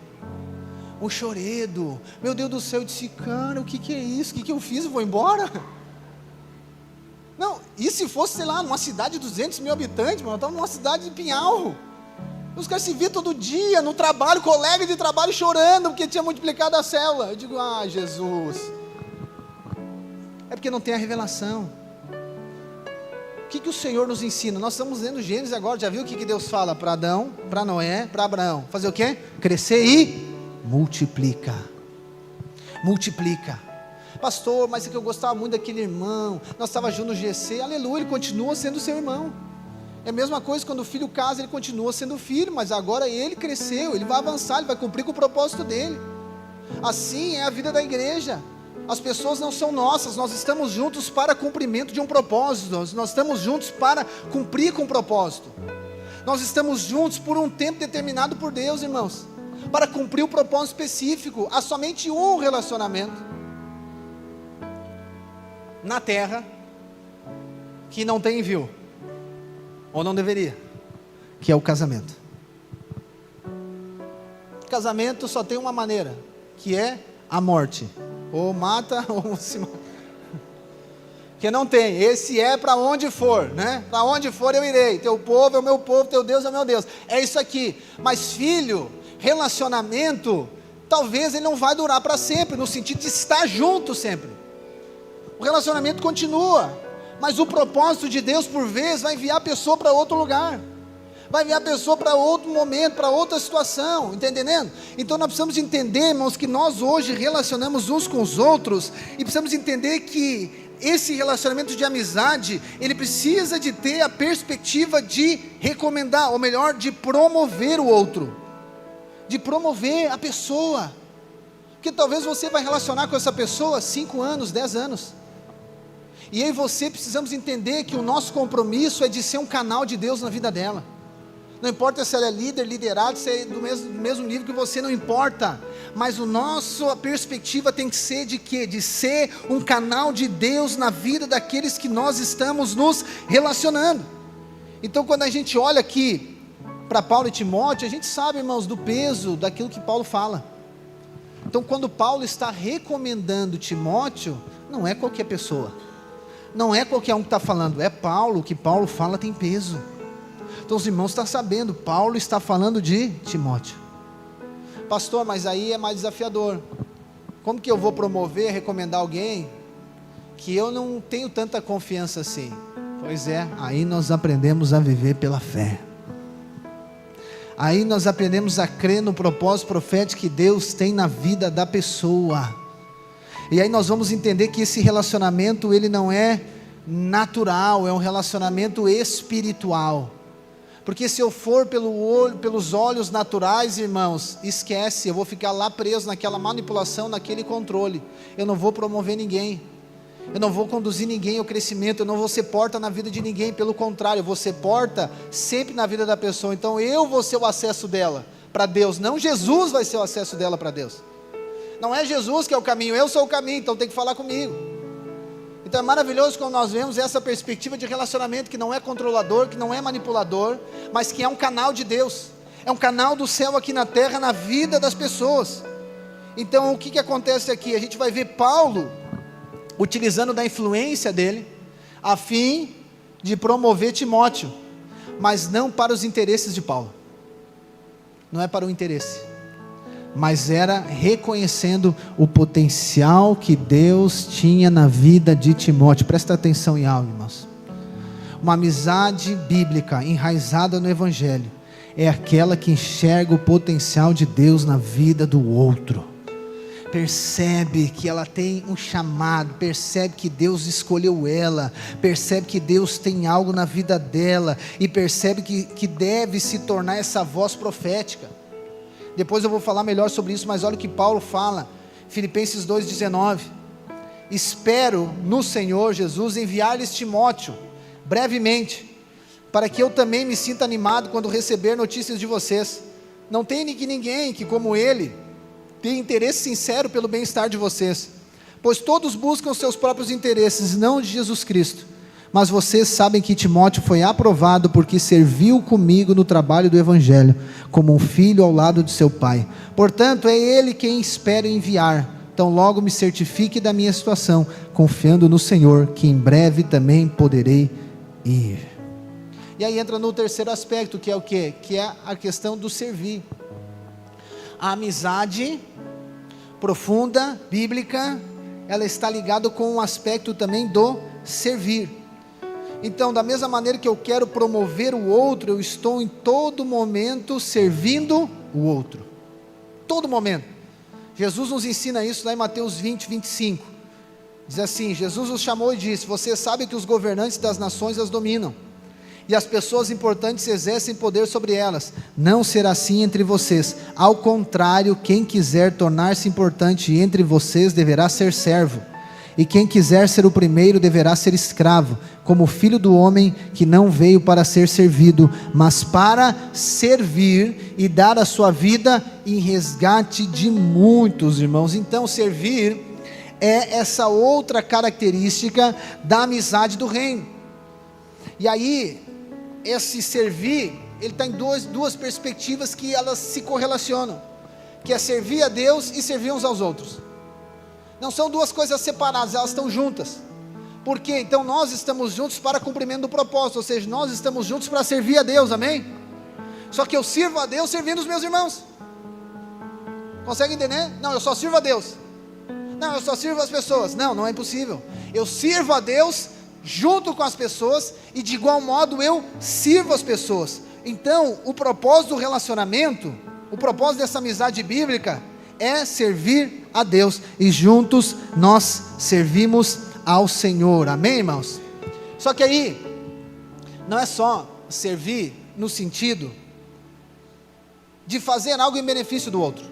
Um choredo. Meu Deus do céu, eu disse, cara, o que é isso? O que eu fiz? Eu vou embora? Não, e se fosse, sei lá, numa cidade de 200 mil habitantes, mano, eu estava numa cidade de Pinhal. Os caras se viam todo dia, no trabalho, colega de trabalho chorando, porque tinha multiplicado a célula. Eu digo, Jesus. É porque não tem a revelação. O que o Senhor nos ensina? Nós estamos lendo Gênesis agora, já viu o que Deus fala para Adão, para Noé, para Abraão? Fazer o quê? Crescer e multiplica. Multiplica. Pastor, mas é que eu gostava muito daquele irmão, nós estávamos juntos no GC, aleluia, ele continua sendo seu irmão. É a mesma coisa quando o filho casa, ele continua sendo filho, mas agora ele cresceu, ele vai avançar, ele vai cumprir com o propósito dele. Assim é a vida da igreja. As pessoas não são nossas, nós estamos juntos para cumprimento de um propósito, nós estamos juntos para cumprir com um propósito. Nós estamos juntos por um tempo determinado por Deus, irmãos, para cumprir um propósito específico. Há somente um relacionamento na terra que não tem envio, ou não deveria, que é o casamento. Casamento só tem uma maneira, que é a morte. Ou mata, ou se mata. Que não tem, esse é para onde for, né? Para onde for eu irei, teu povo é o meu povo, teu Deus é o meu Deus. É isso aqui. Mas filho, relacionamento, talvez ele não vai durar para sempre, no sentido de estar junto sempre. O relacionamento continua, mas o propósito de Deus, por vezes, vai enviar a pessoa para outro lugar. Vai enviar a pessoa para outro momento, para outra situação, está entendendo? Então nós precisamos entender, irmãos, que nós hoje relacionamos uns com os outros, e precisamos entender que esse relacionamento de amizade, ele precisa de ter a perspectiva de recomendar, ou melhor, de promover o outro, de promover a pessoa, porque talvez você vai relacionar com essa pessoa 5 anos, 10 anos, e eu e você precisamos entender que o nosso compromisso é de ser um canal de Deus na vida dela. Não importa se ela é líder, liderado, se é do mesmo nível que você, não importa. Mas a perspectiva tem que ser de quê? De ser um canal de Deus na vida daqueles que nós estamos nos relacionando. Então quando a gente olha aqui para Paulo e Timóteo, a gente sabe, irmãos, do peso daquilo que Paulo fala. Então quando Paulo está recomendando Timóteo, não é qualquer pessoa. Não é qualquer um que está falando, é Paulo. O que Paulo fala tem peso. Então os irmãos estão sabendo, Paulo está falando de Timóteo. Pastor, mas aí é mais desafiador. Como que eu vou promover, recomendar alguém que eu não tenho tanta confiança assim? Pois é, aí nós aprendemos a viver pela fé. Aí nós aprendemos a crer no propósito profético que Deus tem na vida da pessoa. E aí nós vamos entender que esse relacionamento, ele não é natural, é um relacionamento espiritual. Porque se eu for pelos olhos naturais, irmãos, esquece, eu vou ficar lá preso naquela manipulação, naquele controle. Eu não vou promover ninguém, eu não vou conduzir ninguém ao crescimento, eu não vou ser porta na vida de ninguém, pelo contrário, eu vou ser porta sempre na vida da pessoa. Então eu vou ser o acesso dela para Deus, não Jesus vai ser o acesso dela para Deus. Não é Jesus que é o caminho, eu sou o caminho, então tem que falar comigo. Então é maravilhoso quando nós vemos essa perspectiva de relacionamento que não é controlador, que não é manipulador, mas que é um canal de Deus, é um canal do céu aqui na terra, na vida das pessoas. Então o que acontece aqui? A gente vai ver Paulo utilizando da influência dele, a fim de promover Timóteo. mas não para os interesses de Paulo. Não é para o interesse, mas era reconhecendo o potencial que Deus tinha na vida de Timóteo. Presta atenção em algo, irmãos. Uma amizade bíblica enraizada no Evangelho é aquela que enxerga o potencial de Deus na vida do outro. Percebe que ela tem um chamado, percebe que Deus escolheu ela, percebe que Deus tem algo na vida dela, e percebe que deve se tornar essa voz profética. Depois eu vou falar melhor sobre isso, mas olha o que Paulo fala, Filipenses 2,19: espero no Senhor Jesus enviar-lhes Timóteo, brevemente, para que eu também me sinta animado quando receber notícias de vocês. Não tem ninguém que como ele, tem interesse sincero pelo bem-estar de vocês, pois todos buscam seus próprios interesses, não de Jesus Cristo. Mas vocês sabem que Timóteo foi aprovado porque serviu comigo no trabalho do Evangelho, como um filho ao lado de seu pai. Portanto, é ele quem espero enviar. Então logo me certifique da minha situação, confiando no Senhor, que em breve também poderei ir. E aí entra no terceiro aspecto, que é o quê? Que é a questão do servir. A amizade profunda, bíblica, ela está ligada com um aspecto também do servir. Então, da mesma maneira que eu quero promover o outro, eu estou em todo momento servindo o outro. Todo momento. Jesus nos ensina isso lá em Mateus 20, 25. Diz assim: Jesus os chamou e disse: vocês sabem que os governantes das nações as dominam, e as pessoas importantes exercem poder sobre elas. Não será assim entre vocês. Ao contrário, quem quiser tornar-se importante entre vocês deverá ser servo, e quem quiser ser o primeiro deverá ser escravo, como o filho do homem, que não veio para ser servido, mas para servir e dar a sua vida em resgate de muitos, irmãos. Então servir é essa outra característica da amizade do reino. E aí, esse servir, ele está em duas perspectivas que elas se correlacionam, que é servir a Deus e servir uns aos outros. Não são duas coisas separadas, elas estão juntas. Por quê? Então nós estamos juntos para cumprimento do propósito, ou seja, nós estamos juntos para servir a Deus, amém? Só que eu sirvo a Deus servindo os meus irmãos. Consegue entender? Não, eu só sirvo a Deus. Não, eu só sirvo as pessoas. Não, não é impossível. Eu sirvo a Deus junto com as pessoas, e de igual modo eu sirvo as pessoas. Então o propósito do relacionamento, o propósito dessa amizade bíblica é servir a Deus, e juntos nós servimos ao Senhor, amém, irmãos? Só que aí, não é só servir no sentido de fazer algo em benefício do outro,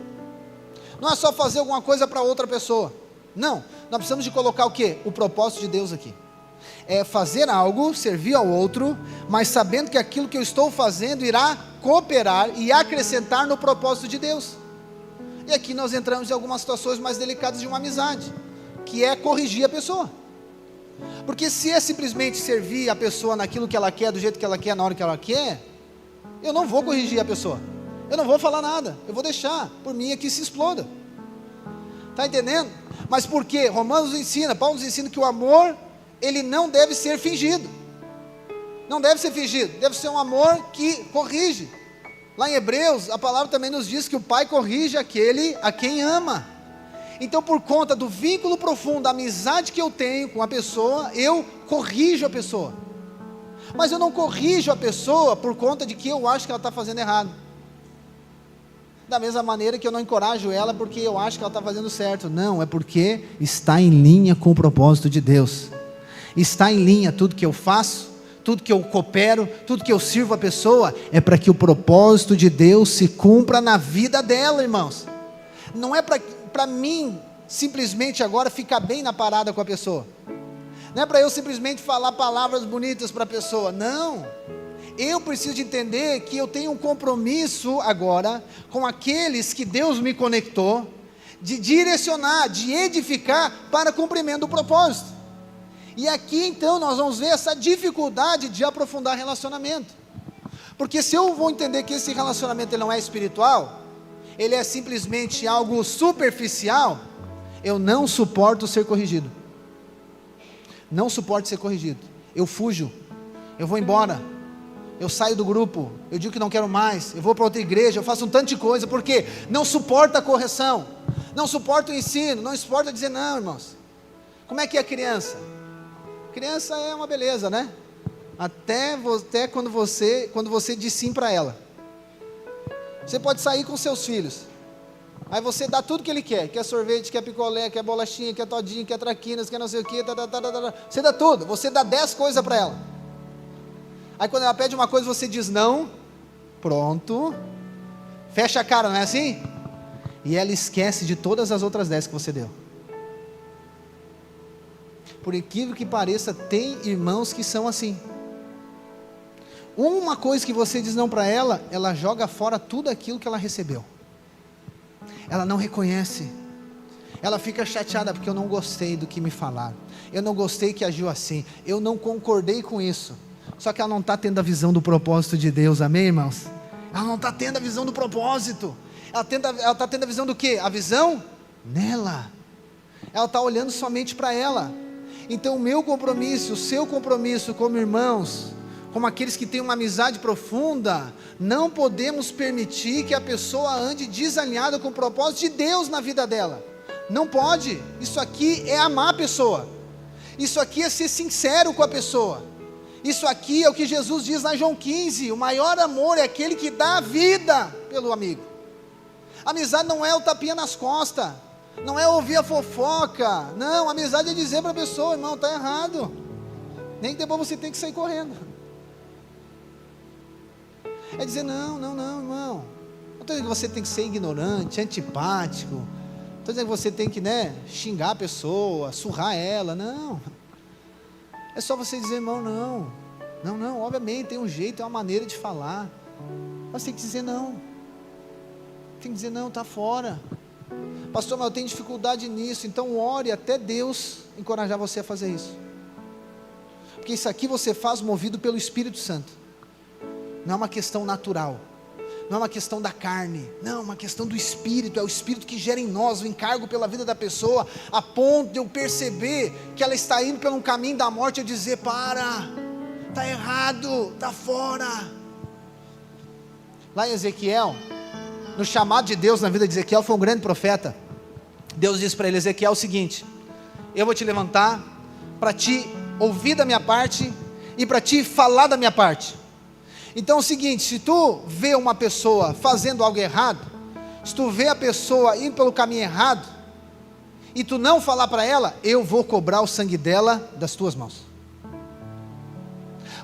não é só fazer alguma coisa para outra pessoa, não, nós precisamos de colocar o quê? O propósito de Deus aqui. É fazer algo, servir ao outro, mas sabendo que aquilo que eu estou fazendo irá cooperar e acrescentar no propósito de Deus. E aqui nós entramos em algumas situações mais delicadas de uma amizade, que é corrigir a pessoa. Porque se é simplesmente servir a pessoa naquilo que ela quer, do jeito que ela quer, na hora que ela quer, eu não vou corrigir a pessoa, eu não vou falar nada, eu vou deixar, por mim aqui se exploda. Está entendendo? Mas por quê? Romanos nos ensina, Paulo nos ensina que o amor, ele não deve ser fingido. Não deve ser fingido, deve ser um amor que corrige. Lá em Hebreus, a palavra também nos diz que o pai corrige aquele a quem ama. Então, por conta do vínculo profundo, da amizade que eu tenho com a pessoa, eu corrijo a pessoa. Mas eu não corrijo a pessoa por conta de que eu acho que ela está fazendo errado. Da mesma maneira que eu não encorajo ela porque eu acho que ela está fazendo certo. Não, é porque está em linha com o propósito de Deus. Está em linha tudo que eu faço, tudo que eu coopero, tudo que eu sirvo a pessoa, é para que o propósito de Deus se cumpra na vida dela, irmãos. Não é para mim simplesmente agora ficar bem na parada com a pessoa. Não é para eu simplesmente falar palavras bonitas para a pessoa. Não. Eu preciso de entender que eu tenho um compromisso agora com aqueles que Deus me conectou, de direcionar, de edificar para cumprimento do propósito. E aqui então nós vamos ver essa dificuldade de aprofundar relacionamento. Porque se eu vou entender que esse relacionamento ele não é espiritual, ele é simplesmente algo superficial, eu não suporto ser corrigido. Não suporto ser corrigido. Eu fujo, eu vou embora. eu saio do grupo, eu digo que não quero mais, eu vou para outra igreja, eu faço um tanto de coisa, porque não suporta a correção, não suporta o ensino, não suporta dizer não, irmãos. Como é que é a criança? Criança é uma beleza, né? Até quando você diz sim para ela. Você pode sair com seus filhos, aí você dá tudo que ele quer sorvete, quer picolé, quer bolachinha, quer todinho, quer traquinas, quer não sei o que, você dá tudo, você dá 10 coisas para ela. Aí quando ela pede uma coisa, você diz não, pronto, fecha a cara, não é assim? E ela esquece de todas as outras 10 que você deu. Por incrível que pareça, tem irmãos que são assim. Uma coisa que você diz não para ela, ela joga fora tudo aquilo que ela recebeu. Ela não reconhece, ela fica chateada porque eu não gostei do que me falaram, eu não gostei que agiu assim, eu não concordei com isso. Só que ela não está tendo a visão do propósito de Deus, amém, irmãos? Ela não está tendo a visão do propósito, ela está tendo a visão do quê? A visão nela, ela está olhando somente para ela. Então o meu compromisso, o seu compromisso como irmãos, como aqueles que têm uma amizade profunda, não podemos permitir que a pessoa ande desalinhada com o propósito de Deus na vida dela, não pode. Isso aqui é amar a pessoa, isso aqui é ser sincero com a pessoa, isso aqui é o que Jesus diz lá em João 15, o maior amor é aquele que dá a vida pelo amigo. Amizade não é o tapinha nas costas, não é ouvir a fofoca, não, amizade é dizer para a pessoa, irmão, está errado, nem que depois você tem que sair correndo. É dizer não, irmão, não estou dizendo que você tem que ser ignorante, antipático, estou dizendo que você tem que, xingar a pessoa, surrar ela, não. É só você dizer, irmão, não, obviamente tem um jeito, tem uma maneira de falar, mas tem que dizer não, está fora. Pastor, mas eu tenho dificuldade nisso. Então ore até Deus encorajar você a fazer isso, porque isso aqui você faz movido pelo Espírito Santo, não é uma questão natural, não é uma questão da carne, não, é uma questão do Espírito. É o Espírito que gera em nós o encargo pela vida da pessoa, a ponto de eu perceber que ela está indo pelo um caminho da morte, eu dizer, está errado, está fora. Lá em Ezequiel, no chamado de Deus na vida de Ezequiel, foi um grande profeta. Deus disse para ele, Ezequiel, o seguinte: eu vou te levantar para te ouvir da minha parte e para te falar da minha parte. Então é o seguinte, se tu vê uma pessoa fazendo algo errado, se tu vê a pessoa indo pelo caminho errado, e tu não falar para ela, eu vou cobrar o sangue dela das tuas mãos.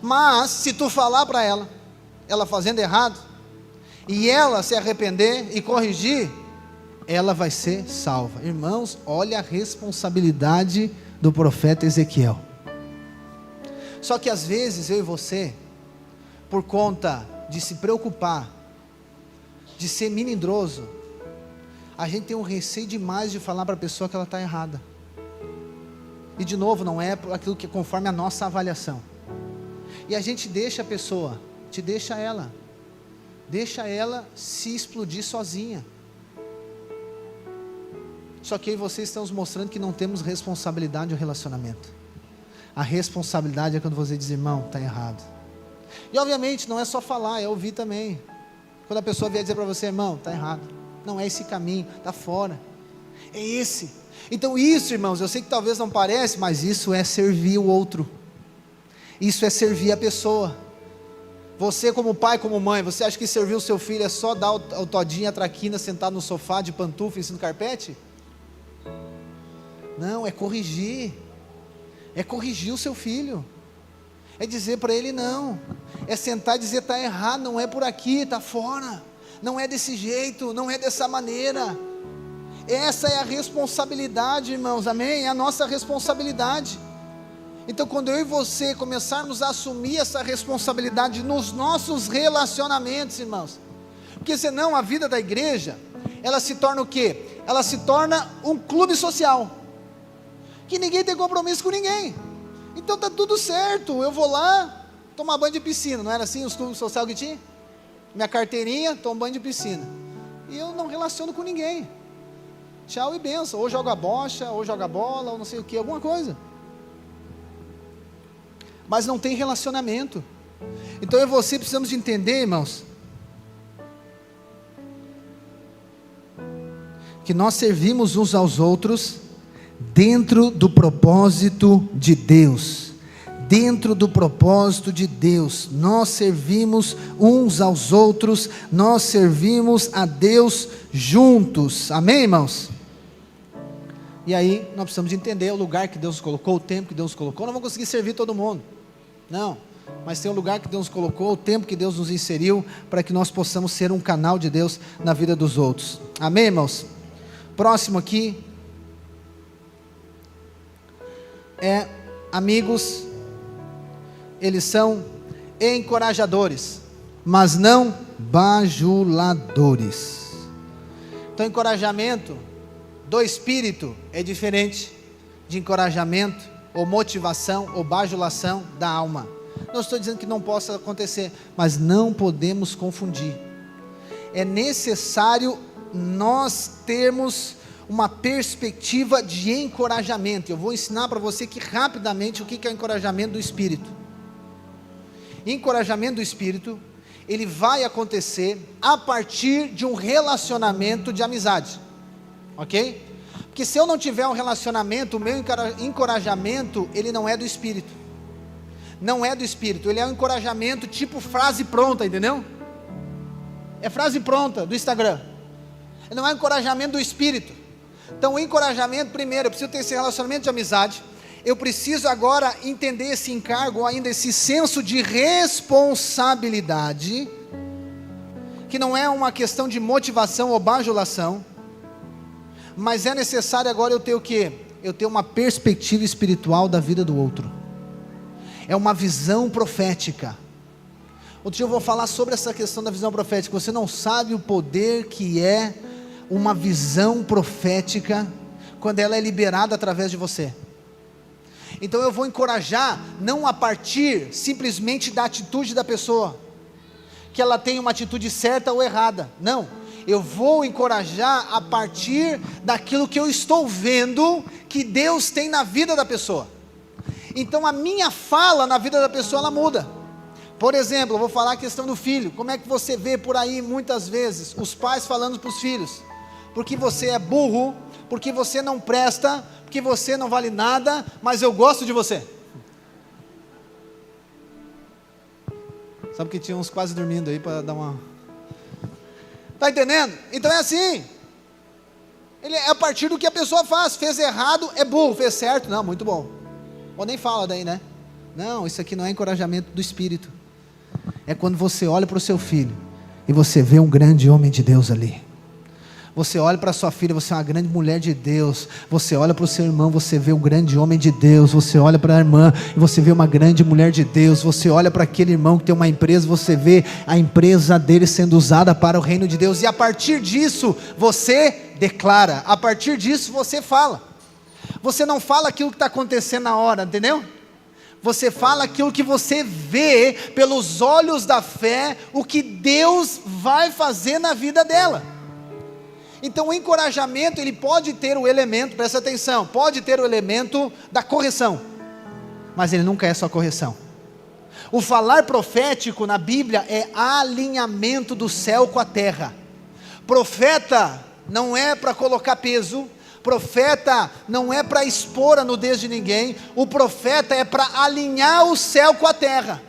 Mas se tu falar para ela, ela fazendo errado, e ela se arrepender e corrigir, ela vai ser salva. Irmãos, olha a responsabilidade do profeta Ezequiel. Só que às vezes eu e você, por conta de se preocupar, de ser melindroso, a gente tem um receio demais de falar para a pessoa que ela está errada. E de novo, não é aquilo que é conforme a nossa avaliação. E a gente deixa a pessoa, deixa ela se explodir sozinha. Só que aí vocês estão nos mostrando que não temos responsabilidade no relacionamento. A responsabilidade é quando você diz, irmão, está errado. E obviamente não é só falar, é ouvir também. Quando a pessoa vier dizer para você, irmão, está errado, não é esse caminho, está fora, é esse. Então isso, irmãos, eu sei que talvez não pareça, mas isso é servir o outro, isso é servir a pessoa. Você como pai, como mãe, você acha que servir o seu filho é só dar o todinho, a traquina, sentar no sofá de pantufa em cima do carpete? Não, é corrigir o seu filho, é dizer para ele não, é sentar e dizer, está errado, não é por aqui, está fora, não é desse jeito, não é dessa maneira. Essa é a responsabilidade, irmãos, amém? É a nossa responsabilidade. Então quando eu e você começarmos a assumir essa responsabilidade nos nossos relacionamentos, irmãos, porque senão a vida da igreja, ela se torna o quê? Ela se torna um clube social, que ninguém tem compromisso com ninguém. Então está tudo certo, eu vou lá tomar banho de piscina, não era assim os clubes sociais que tinha? Minha carteirinha, tomo banho de piscina, e eu não relaciono com ninguém, tchau e benção, ou joga bocha, ou joga bola, ou não sei o que, alguma coisa, mas não tem relacionamento. Então eu e você precisamos de entender, irmãos, que nós servimos uns aos outros dentro do propósito de Deus. Dentro do propósito de Deus, nós servimos uns aos outros, nós servimos a Deus juntos, amém, irmãos? E aí, nós precisamos de entender o lugar que Deus nos colocou, o tempo que Deus nos colocou. Não vamos conseguir servir todo mundo, não, mas tem o lugar que Deus nos colocou, o tempo que Deus nos inseriu, para que nós possamos ser um canal de Deus na vida dos outros, amém, irmãos? Próximo aqui, amigos, eles são encorajadores, mas não bajuladores. Então, encorajamento do Espírito é diferente de encorajamento, ou motivação, ou bajulação da alma. Não estou dizendo que não possa acontecer, mas não podemos confundir. É necessário nós termos uma perspectiva de encorajamento. Eu vou ensinar para você aqui rapidamente o que é o encorajamento do Espírito. Encorajamento do Espírito, ele vai acontecer a partir de um relacionamento de amizade, ok? Porque se eu não tiver um relacionamento, o meu encorajamento, ele não é do Espírito, não é do Espírito, ele é um encorajamento tipo frase pronta, entendeu? É frase pronta do Instagram, não é encorajamento do Espírito. Então o encorajamento, primeiro, eu preciso ter esse relacionamento de amizade. Eu preciso agora entender esse encargo, ou ainda esse senso de responsabilidade, que não é uma questão de motivação ou bajulação, mas é necessário agora eu ter o quê? Eu ter uma perspectiva espiritual da vida do outro, é uma visão profética. Outro dia eu vou falar sobre essa questão da visão profética. Você não sabe o poder que é uma visão profética, quando ela é liberada através de você. Então eu vou encorajar, não a partir simplesmente da atitude da pessoa, que ela tem uma atitude certa ou errada, não, eu vou encorajar a partir daquilo que eu estou vendo, que Deus tem na vida da pessoa. Então a minha fala na vida da pessoa, ela muda. Por exemplo, eu vou falar a questão do filho. Como é que você vê por aí muitas vezes, os pais falando para os filhos, porque você é burro, porque você não presta, que você não vale nada, mas eu gosto de você. Sabe que tinha uns quase dormindo aí para dar uma... Está entendendo? Então é assim. Ele é a partir do que a pessoa faz. Fez errado, é burro. Fez certo, não, muito bom. Ou nem fala daí, né? Não, isso aqui não é encorajamento do Espírito. É quando você olha para o seu filho e você vê um grande homem de Deus ali. Você olha para sua filha, você é uma grande mulher de Deus. Você olha para o seu irmão, você vê um grande homem de Deus. Você olha para a irmã e você vê uma grande mulher de Deus. Você olha para aquele irmão que tem uma empresa, você vê a empresa dele sendo usada para o reino de Deus. E a partir disso, você declara. A partir disso, você fala. Você não fala aquilo que está acontecendo na hora, entendeu? Você fala aquilo que você vê pelos olhos da fé, o que Deus vai fazer na vida dela. Então o encorajamento, ele pode ter o elemento, presta atenção, pode ter o elemento da correção, mas ele nunca é só correção. O falar profético na Bíblia é alinhamento do céu com a terra. Profeta não é para colocar peso, profeta não é para expor a nudez de ninguém, o profeta é para alinhar o céu com a terra.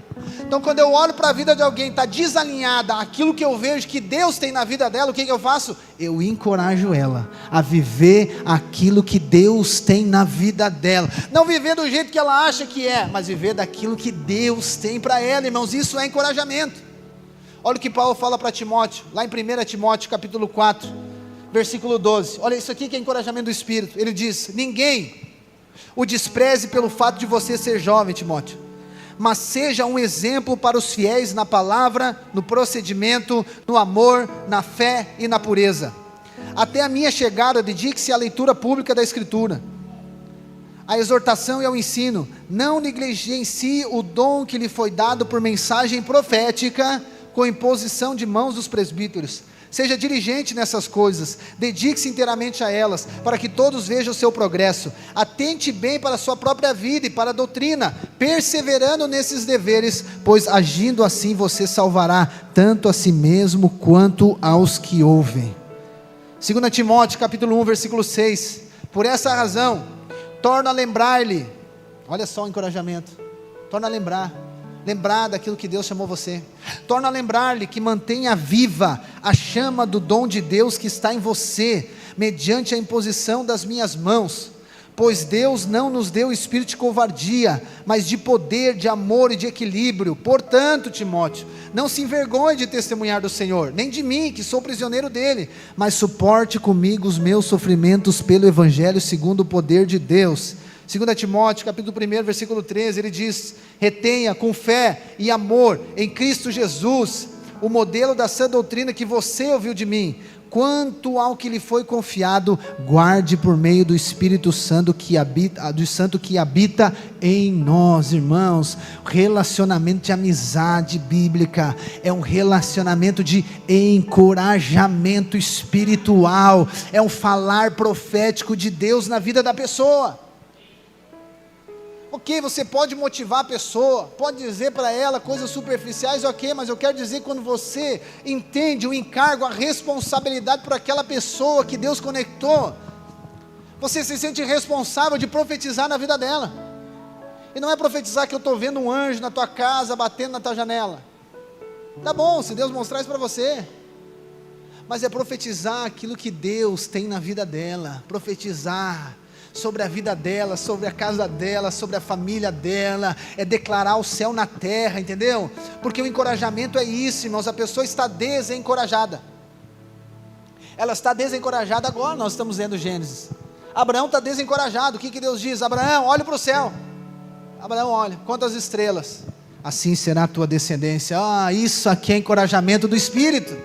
Então quando eu olho para a vida de alguém, está desalinhada, aquilo que eu vejo que Deus tem na vida dela, o que eu faço? Eu encorajo ela a viver aquilo que Deus tem na vida dela, não viver do jeito que ela acha que é, mas viver daquilo que Deus tem para ela, irmãos, isso é encorajamento. Olha o que Paulo fala para Timóteo, lá em 1 Timóteo capítulo 4, versículo 12, olha isso aqui que é encorajamento do Espírito. Ele diz: ninguém o despreze pelo fato de você ser jovem, Timóteo, mas seja um exemplo para os fiéis na palavra, no procedimento, no amor, na fé e na pureza. Até a minha chegada, dedique-se à leitura pública da Escritura, à exortação e ao ensino. Não negligencie o dom que lhe foi dado por mensagem profética, com imposição de mãos dos presbíteros. Seja diligente nessas coisas, dedique-se inteiramente a elas, para que todos vejam o seu progresso. Atente bem para a sua própria vida e para a doutrina, perseverando nesses deveres, pois agindo assim você salvará tanto a si mesmo quanto aos que ouvem. 2 Timóteo capítulo 1, versículo 6, por essa razão, torna a lembrar-lhe, olha só o encorajamento, torna a lembrar daquilo que Deus chamou você, torna a lembrar-lhe que mantenha viva a chama do dom de Deus que está em você, mediante a imposição das minhas mãos, pois Deus não nos deu espírito de covardia, mas de poder, de amor e de equilíbrio. Portanto, Timóteo, não se envergonhe de testemunhar do Senhor, nem de mim, que sou prisioneiro dele, mas suporte comigo os meus sofrimentos pelo Evangelho, segundo o poder de Deus. 2 Timóteo, capítulo 1, versículo 13, ele diz: retenha com fé e amor em Cristo Jesus, o modelo da sã doutrina que você ouviu de mim. Quanto ao que lhe foi confiado, guarde por meio do Espírito Santo que habita em nós, irmãos. Relacionamento de amizade bíblica é um relacionamento de encorajamento espiritual, é um falar profético de Deus na vida da pessoa. Ok, você pode motivar a pessoa, pode dizer para ela coisas superficiais, ok, mas eu quero dizer, quando você entende o encargo, a responsabilidade por aquela pessoa que Deus conectou, você se sente responsável de profetizar na vida dela. E não é profetizar que eu estou vendo um anjo na tua casa, batendo na tua janela. Tá bom, se Deus mostrar isso para você, mas é profetizar aquilo que Deus tem na vida dela, profetizar sobre a vida dela, sobre a casa dela, sobre a família dela, é declarar o céu na terra, entendeu? Porque o encorajamento é isso, irmãos, a pessoa está desencorajada, ela está desencorajada agora, nós estamos lendo Gênesis, Abraão está desencorajado, o que Deus diz? Abraão, olhe para o céu, Abraão olha, conta as estrelas, assim será a tua descendência. Isso aqui é encorajamento do Espírito.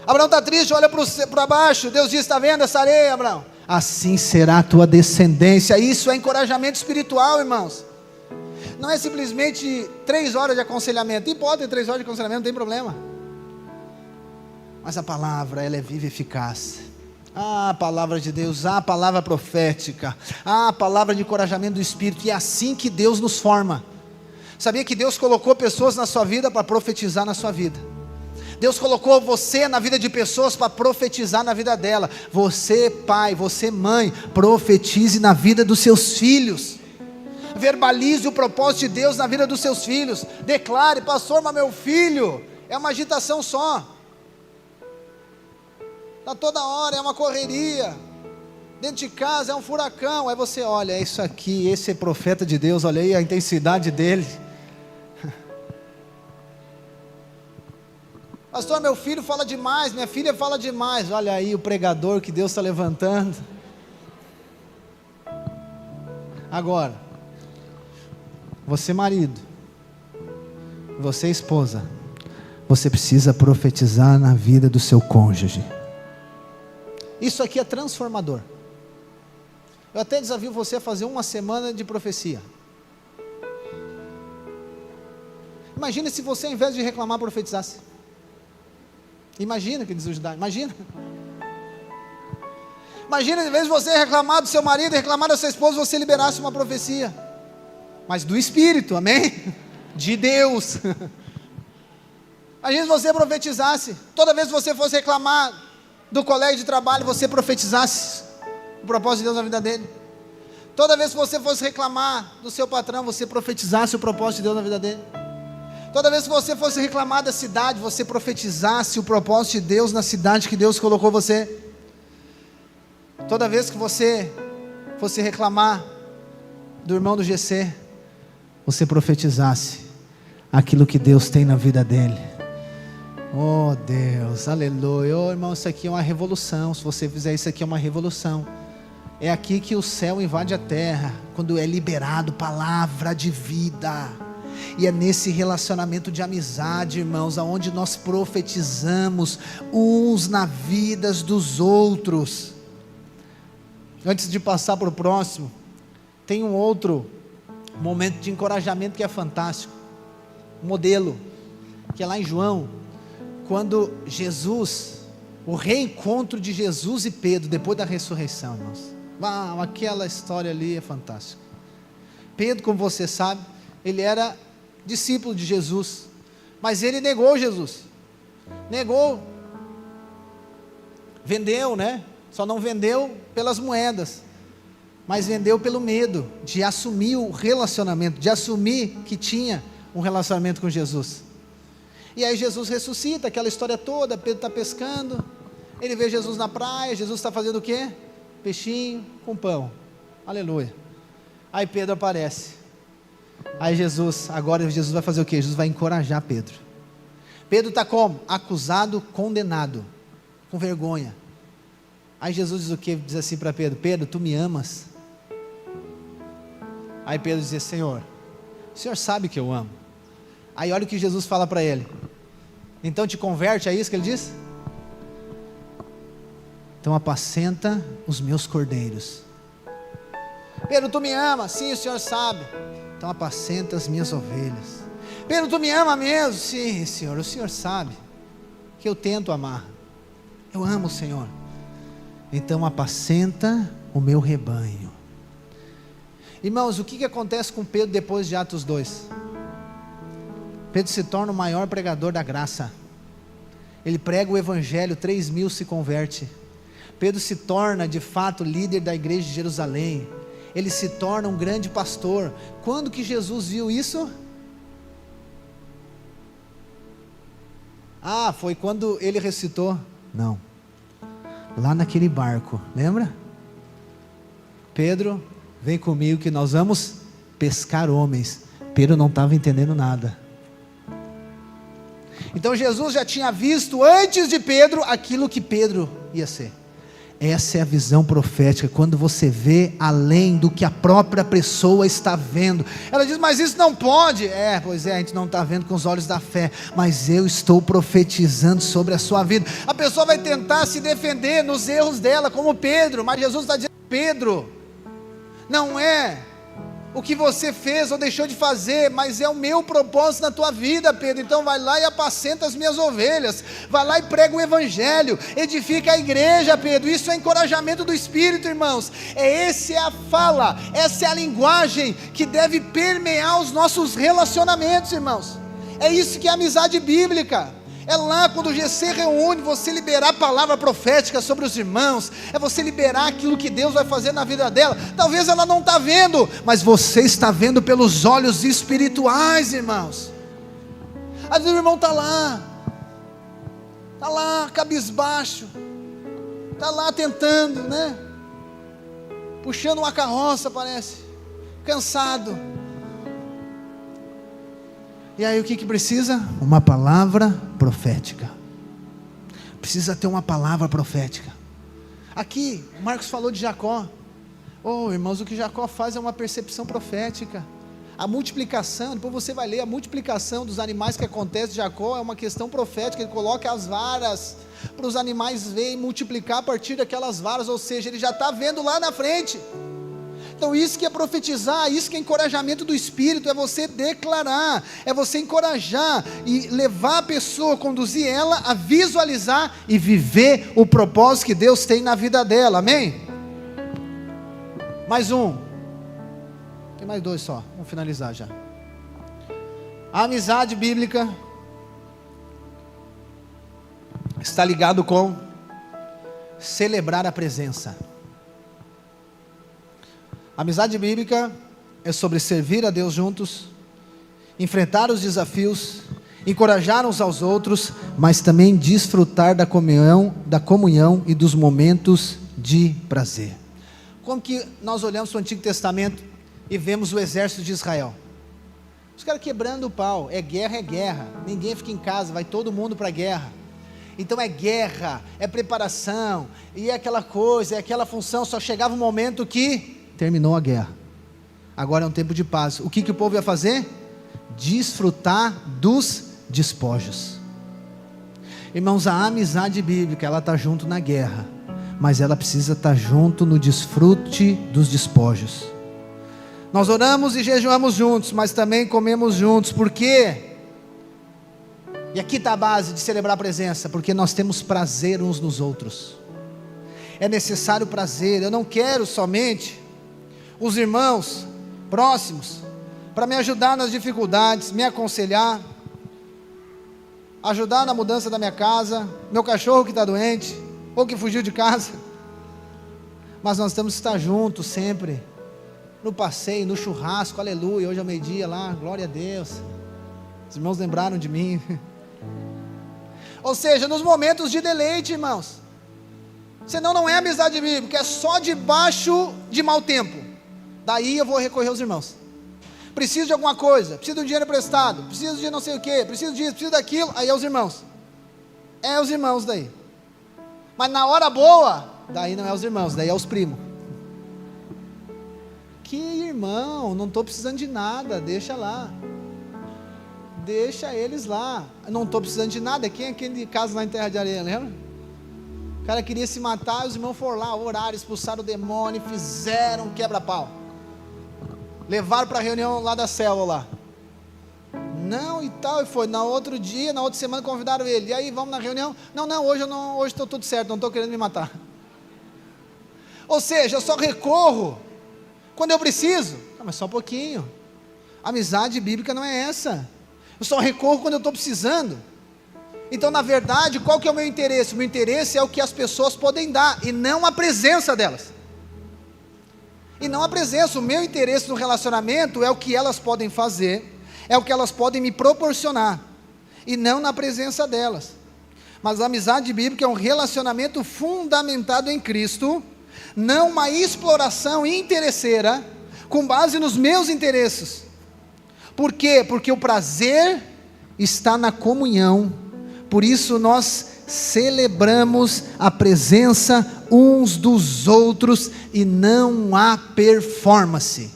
Abraão está triste, olha para baixo, Deus diz, está vendo essa areia, Abraão? Assim será a tua descendência. Isso é encorajamento espiritual, irmãos. Não é simplesmente 3 horas de aconselhamento. E pode ter 3 horas de aconselhamento, não tem problema. Mas a palavra, ela é viva e eficaz. A palavra de Deus, a palavra profética, a palavra de encorajamento do Espírito. E é assim que Deus nos forma. Sabia que Deus colocou pessoas na sua vida para profetizar na sua vida? Deus colocou você na vida de pessoas para profetizar na vida dela. Você pai, você mãe, profetize na vida dos seus filhos. Verbalize o propósito de Deus na vida dos seus filhos. Declare, pastor, mas meu filho é uma agitação só. Está toda hora, é uma correria. Dentro de casa é um furacão. Aí você olha, é isso aqui, esse é profeta de Deus, olha aí a intensidade dele. Pastor, meu filho fala demais, minha filha fala demais. Olha aí o pregador que Deus está levantando. Agora, você marido, você esposa, você precisa profetizar na vida do seu cônjuge. Isso aqui é transformador. Eu até desafio você a fazer 1 semana de profecia. Imagina se você, ao invés de reclamar, profetizasse. Imagina que desajudar, imagina, em vez de você reclamar do seu marido, reclamar da sua esposa, você liberasse uma profecia, mas do Espírito, amém? De Deus. Imagina se você profetizasse, toda vez que você fosse reclamar do colega de trabalho, você profetizasse o propósito de Deus na vida dele. Toda vez que você fosse reclamar do seu patrão, você profetizasse o propósito de Deus na vida dele. Toda vez que você fosse reclamar da cidade, você profetizasse o propósito de Deus na cidade que Deus colocou você. Toda vez que você fosse reclamar do irmão do GC, você profetizasse aquilo que Deus tem na vida dele. Oh Deus, aleluia. Oh irmão, isso aqui é uma revolução. Se você fizer isso aqui é uma revolução. É aqui que o céu invade a terra, quando é liberado palavra de vida. E é nesse relacionamento de amizade, irmãos, aonde nós profetizamos uns na vida dos outros. Antes de passar para o próximo, tem um outro momento de encorajamento que é fantástico. Um modelo, que é lá em João quando Jesus, o reencontro de Jesus e Pedro, depois da ressurreição, irmãos. Uau, aquela história ali é fantástica. Pedro, como você sabe, ele era discípulo de Jesus, mas ele negou Jesus, negou, vendeu, né? Só não vendeu pelas moedas, mas vendeu pelo medo de assumir o relacionamento, de assumir que tinha um relacionamento com Jesus. E aí Jesus ressuscita, aquela história toda, Pedro está pescando, ele vê Jesus na praia, Jesus está fazendo o quê? Peixinho com pão, aleluia. Aí Pedro aparece, aí agora Jesus vai fazer o quê? Jesus vai encorajar Pedro. Pedro está como? Acusado, condenado, com vergonha. Aí Jesus diz o quê? Diz assim para Pedro: Pedro, tu me amas? Aí Pedro diz: Senhor, o Senhor sabe que eu amo. Aí olha o que Jesus fala para ele: então te converte, é isso que ele diz? Então apacenta os meus cordeiros. Pedro, tu me ama? Sim, o Senhor sabe. Então apacenta as minhas ovelhas. Pedro, tu me ama mesmo? Sim, Senhor, o Senhor sabe que eu tento amar. Eu amo o Senhor. Então apacenta o meu rebanho. Irmãos, o que acontece com Pedro depois de Atos 2? Pedro se torna o maior pregador da graça. Ele prega o evangelho, 3.000 se converte. Pedro se torna de fato líder da igreja de Jerusalém. Ele se torna um grande pastor. Quando que Jesus viu isso? Ah, foi quando ele ressuscitou? Não, lá naquele barco, lembra? Pedro, vem comigo que nós vamos pescar homens. Pedro não estava entendendo nada. Então Jesus já tinha visto antes de Pedro aquilo que Pedro ia ser. Essa é a visão profética, quando você vê além do que a própria pessoa está vendo. Ela diz: mas isso não pode. Pois é, a gente não está vendo com os olhos da fé, mas eu estou profetizando sobre a sua vida. A pessoa vai tentar se defender nos erros dela, como Pedro, mas Jesus está dizendo: Pedro, não é o que você fez ou deixou de fazer, mas é o meu propósito na tua vida, Pedro. Então vai lá e apacenta as minhas ovelhas, vai lá e prega o evangelho, edifica a igreja, Pedro. Isso é encorajamento do Espírito, irmãos. Essa é a fala, essa é a linguagem que deve permear os nossos relacionamentos, irmãos. É isso que é amizade bíblica. É lá quando o GC reúne, você liberar a palavra profética sobre os irmãos, é você liberar aquilo que Deus vai fazer na vida dela. Talvez ela não está vendo, mas você está vendo pelos olhos espirituais, irmãos. Às vezes o irmão está lá, cabisbaixo, está lá tentando, né? Puxando uma carroça, parece, cansado. E aí o que precisa? Uma palavra profética. Precisa ter uma palavra profética. Aqui, Marcos falou de Jacó. Oh, irmãos, o que Jacó faz é uma percepção profética. A multiplicação, depois você vai ler, a multiplicação dos animais que acontece de Jacó é uma questão profética. Ele coloca as varas para os animais verem multiplicar a partir daquelas varas, ou seja, ele já está vendo lá na frente. Então isso que é profetizar, isso que é encorajamento do Espírito, é você declarar, é você encorajar e levar a pessoa, conduzir ela a visualizar e viver o propósito que Deus tem na vida dela, amém? Mais um, tem mais dois só, vamos finalizar já. A amizade bíblica está ligado com celebrar a presença. A amizade bíblica é sobre servir a Deus juntos, enfrentar os desafios, encorajar uns aos outros, mas também desfrutar da comunhão e dos momentos de prazer. Como que nós olhamos para o Antigo Testamento e vemos o exército de Israel? Os caras quebrando o pau, é guerra, ninguém fica em casa, vai todo mundo para a guerra. Então é guerra, é preparação, e é aquela coisa, é aquela função. Só chegava um momento que terminou a guerra, agora é um tempo de paz. O que o povo ia fazer? Desfrutar dos despojos. Irmãos, a amizade bíblica, ela está junto na guerra, mas ela precisa estar junto no desfrute dos despojos. Nós oramos e jejuamos juntos, mas também comemos juntos. Por quê? E aqui está a base de celebrar a presença, porque nós temos prazer uns nos outros. É necessário prazer. Eu não quero somente os irmãos próximos para me ajudar nas dificuldades, me aconselhar, ajudar na mudança da minha casa, meu cachorro que está doente, ou que fugiu de casa. Mas nós temos que estar juntos sempre, no passeio, no churrasco, aleluia, hoje ao meio-dia lá, glória a Deus, os irmãos lembraram de mim. Ou seja, nos momentos de deleite, irmãos, senão não é amizade bíblica, é só debaixo de mau tempo, daí eu vou recorrer aos irmãos. Preciso de alguma coisa, preciso de um dinheiro emprestado, preciso de não sei o que, preciso disso, preciso daquilo, aí é os irmãos, daí. Mas na hora boa, daí não é os irmãos, daí é os primos. Que irmão, não estou precisando de nada, deixa lá, deixa eles lá, não estou precisando de nada. Quem é aquele caso lá em Terra de Areia, lembra? O cara queria se matar, os irmãos foram lá, oraram, expulsaram o demônio, fizeram um quebra-pau, levaram para a reunião lá da célula lá, não e tal, e foi, na outro dia, na outra semana convidaram ele, e aí vamos na reunião, não, hoje estou tudo certo, não estou querendo me matar. Ou seja, eu só recorro quando eu preciso. Mas só um pouquinho, amizade bíblica não é essa, eu só recorro quando eu estou precisando. Então na verdade, qual que é o meu interesse? O meu interesse é o que as pessoas podem dar, e não a presença delas, e não a presença. O meu interesse no relacionamento é o que elas podem fazer, é o que elas podem me proporcionar, e não na presença delas. Mas a amizade bíblica é um relacionamento fundamentado em Cristo, não uma exploração interesseira, com base nos meus interesses. Por quê? Porque o prazer está na comunhão, por isso nós celebramos a presença uns dos outros, e não há performance.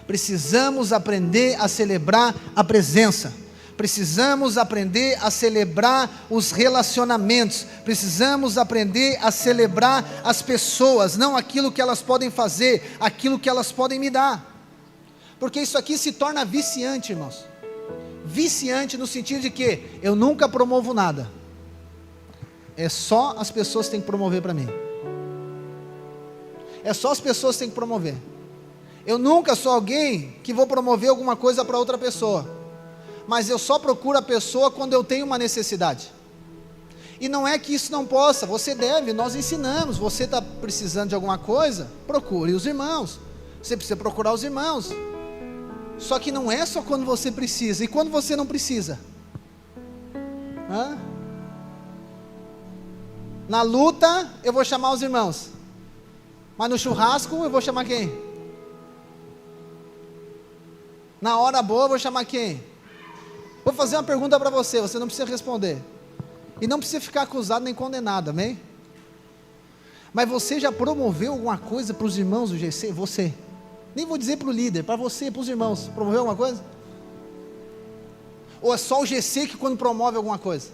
Precisamos aprender a celebrar a presença, precisamos aprender a celebrar os relacionamentos, precisamos aprender a celebrar as pessoas, não aquilo que elas podem fazer, aquilo que elas podem me dar, porque isso aqui se torna viciante, irmãos. Viciante no sentido de que eu nunca promovo nada, é só as pessoas que têm que promover para mim, é só as pessoas que têm que promover. Eu nunca sou alguém que vou promover alguma coisa para outra pessoa, mas eu só procuro a pessoa quando eu tenho uma necessidade. E não é que isso não possa, você deve, nós ensinamos, você está precisando de alguma coisa, procure os irmãos, você precisa procurar os irmãos. Só que não é só quando você precisa, e quando você não precisa? Na luta eu vou chamar os irmãos, mas no churrasco eu vou chamar quem? Na hora boa eu vou chamar quem? Vou fazer uma pergunta para você, você não precisa responder, e não precisa ficar acusado nem condenado, amém? Mas você já promoveu alguma coisa para os irmãos do GC? Você, nem vou dizer para o líder, para você, para os irmãos, promoveu alguma coisa? Ou é só o GC que quando promove alguma coisa?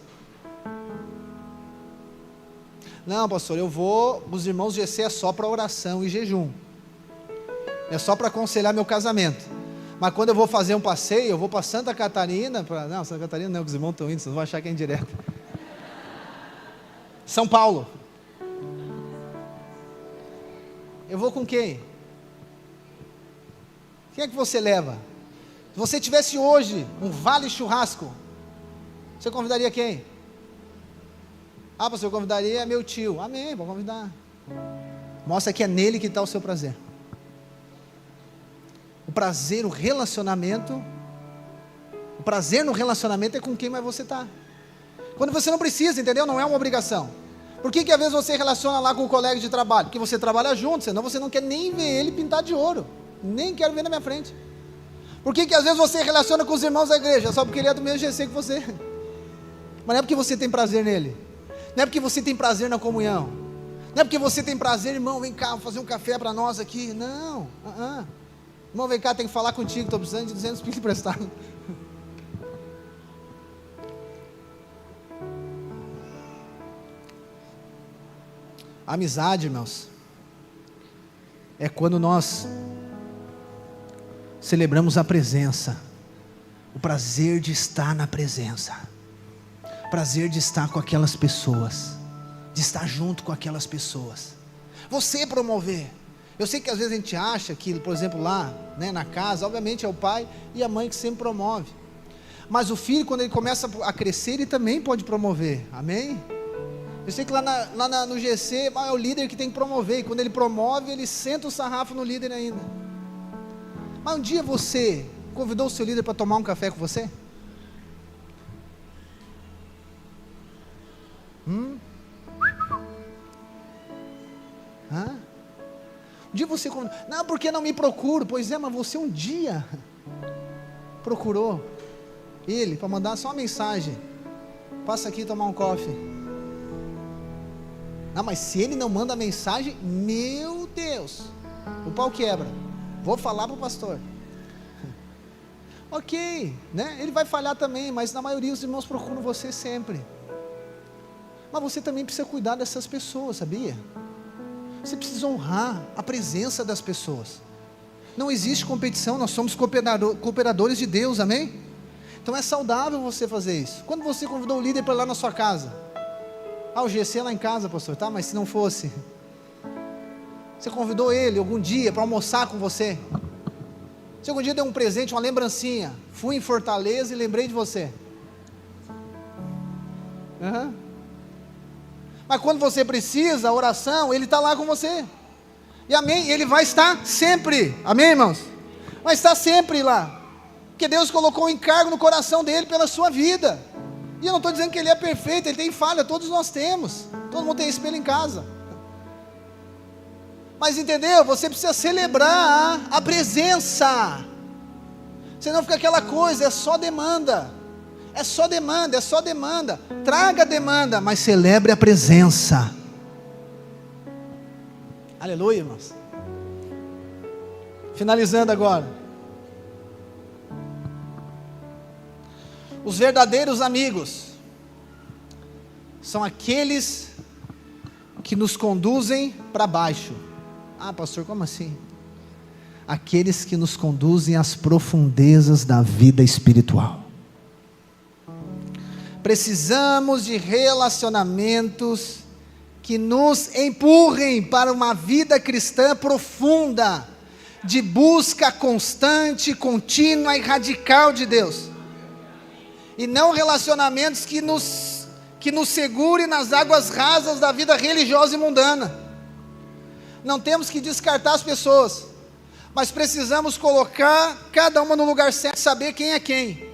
Não, pastor, eu vou, os irmãos do GC é só para oração e jejum, é só para aconselhar meu casamento, mas quando eu vou fazer um passeio, eu vou para Santa Catarina, não, Santa Catarina não, que os irmãos estão indo, vocês vão achar que é indireto, São Paulo, eu vou com quem? Quem é que você leva? Se você tivesse hoje um vale churrasco, você convidaria quem? Pastor, eu convidaria meu tio. Amém, vou convidar. Mostra que é nele que está o seu prazer. O prazer, o prazer no relacionamento é com quem mais você está. Quando você não precisa, entendeu? Não é uma obrigação. Por que às vezes você relaciona lá com o colega de trabalho? Porque você trabalha junto, senão você não quer nem ver ele pintar de ouro. Nem quero ver na minha frente. Por que às vezes você relaciona com os irmãos da igreja? Só porque ele é do mesmo GC que você. Mas não é porque você tem prazer nele, não é porque você tem prazer na comunhão, não é porque você tem prazer, irmão, vem cá, vou fazer um café para nós aqui, não, irmão, vem cá, tem que falar contigo, estou precisando de 200 pilas emprestado. Amizade, irmãos, é quando nós celebramos a presença, O prazer de estar na presença, o prazer de estar com aquelas pessoas, de estar junto com aquelas pessoas. Você promover. Eu sei que às vezes a gente acha que, por exemplo, lá, né, na casa, obviamente é o pai e a mãe que sempre promove. Mas o filho, quando ele começa a crescer, ele também pode promover. Amém? Eu sei que lá no GC, é o líder que tem que promover. E quando ele promove, ele senta o sarrafo no líder ainda. Mas um dia você convidou o seu líder para tomar um café com você? Um dia você convidou. Não, porque não me procuro. Pois é, mas você um dia procurou ele para mandar só uma mensagem: passa aqui tomar um coffee. Não, mas se ele não manda mensagem, meu Deus, o pau quebra. Vou falar para o pastor. Ok, né? Ele vai falhar também, mas na maioria os irmãos procuram você sempre. Mas você também precisa cuidar dessas pessoas, sabia? Você precisa honrar a presença das pessoas. Não existe competição, nós somos cooperadores de Deus, amém? Então é saudável você fazer isso. Quando você convidou o líder para ir lá na sua casa? O GC lá em casa, pastor, tá? Mas se não fosse, você convidou ele algum dia para almoçar com você? Se algum dia deu um presente, uma lembrancinha, fui em Fortaleza e lembrei de você. Mas quando você precisa, a oração, ele está lá com você. E amém, ele vai estar sempre, amém, irmãos? Vai estar sempre lá, porque Deus colocou um encargo no coração dele pela sua vida. E eu não estou dizendo que ele é perfeito, ele tem falha, todos nós temos, todo mundo tem espelho em casa. Mas entendeu? Você precisa celebrar a presença. Senão fica aquela coisa, é só demanda. É só demanda, é só demanda. Traga a demanda, mas celebre a presença. Aleluia, irmãos. Finalizando agora. Os verdadeiros amigos são aqueles que nos conduzem para baixo. Pastor, como assim? Aqueles que nos conduzem às profundezas da vida espiritual. Precisamos de relacionamentos que nos empurrem para uma vida cristã profunda, de busca constante, contínua e radical de Deus. E não relacionamentos que nos segurem nas águas rasas da vida religiosa e mundana. Não temos que descartar as pessoas, mas precisamos colocar cada uma no lugar certo, saber quem é quem.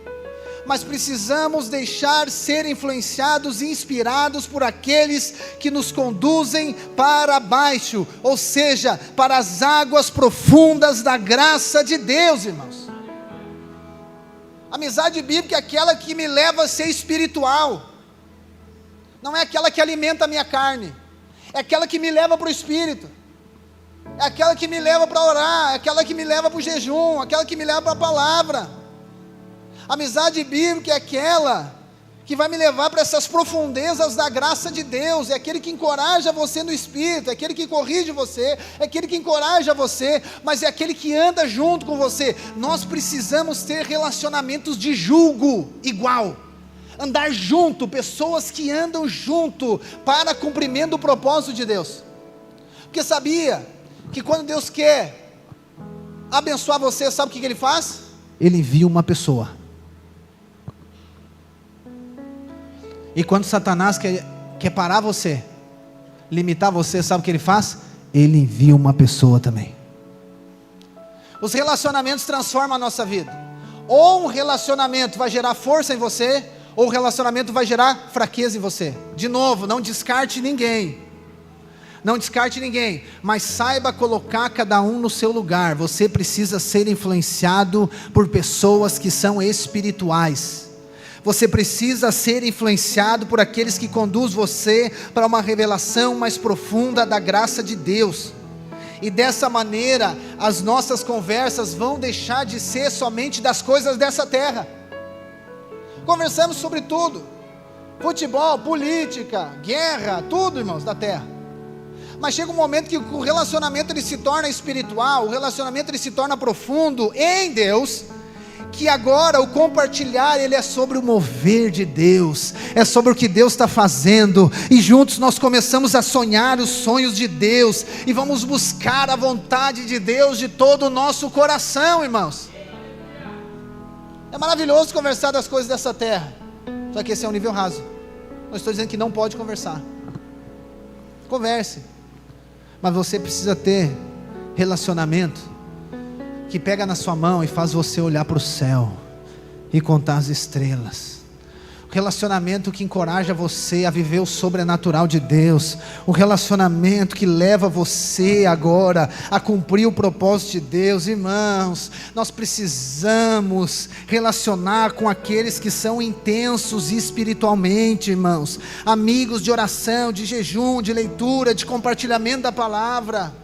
Mas precisamos deixar ser influenciados e inspirados por aqueles que nos conduzem para baixo, ou seja, para as águas profundas da graça de Deus, irmãos. Amizade bíblica é aquela que me leva a ser espiritual, não é aquela que alimenta a minha carne, é aquela que me leva para o Espírito, é aquela que me leva para orar, é aquela que me leva para o jejum, aquela que me leva para a palavra. Amizade bíblica é aquela que vai me levar para essas profundezas da graça de Deus, é aquele que encoraja você no Espírito, é aquele que corrige você, é aquele que encoraja você, mas é aquele que anda junto com você. Nós precisamos ter relacionamentos de julgo igual, andar junto, pessoas que andam junto para cumprimento do propósito de Deus. Porque sabia que quando Deus quer abençoar você, sabe o que Ele faz? Ele envia uma pessoa. E quando Satanás quer parar você, limitar você, sabe o que ele faz? Ele envia uma pessoa também. Os relacionamentos transformam a nossa vida. Ou um relacionamento vai gerar força em você, ou o relacionamento vai gerar fraqueza em você. De novo, não descarte ninguém. Não descarte ninguém, mas saiba colocar cada um no seu lugar. Você precisa ser influenciado por pessoas que são espirituais. Você precisa ser influenciado por aqueles que conduzem você para uma revelação mais profunda da graça de Deus. E dessa maneira, as nossas conversas vão deixar de ser somente das coisas dessa terra. Conversamos sobre tudo: futebol, política, guerra, tudo, irmãos, da terra. Mas chega um momento que o relacionamento ele se torna espiritual, o relacionamento ele se torna profundo em Deus, que agora o compartilhar, ele é sobre o mover de Deus, é sobre o que Deus está fazendo, e juntos nós começamos a sonhar os sonhos de Deus, e vamos buscar a vontade de Deus de todo o nosso coração, irmãos. É maravilhoso conversar das coisas dessa terra, só que esse é um nível raso. Não estou dizendo que não pode conversar, converse, mas você precisa ter relacionamento que pega na sua mão e faz você olhar para o céu e contar as estrelas. O relacionamento que encoraja você a viver o sobrenatural de Deus. O relacionamento que leva você agora a cumprir o propósito de Deus. Irmãos, nós precisamos relacionar com aqueles que são intensos espiritualmente, irmãos. Amigos de oração, de jejum, de leitura, de compartilhamento da palavra.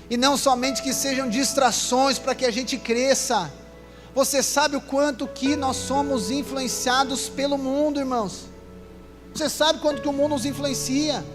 E não somente que sejam distrações para que a gente cresça. Você sabe o quanto que nós somos influenciados pelo mundo, irmãos? Você sabe quanto que o mundo nos influencia?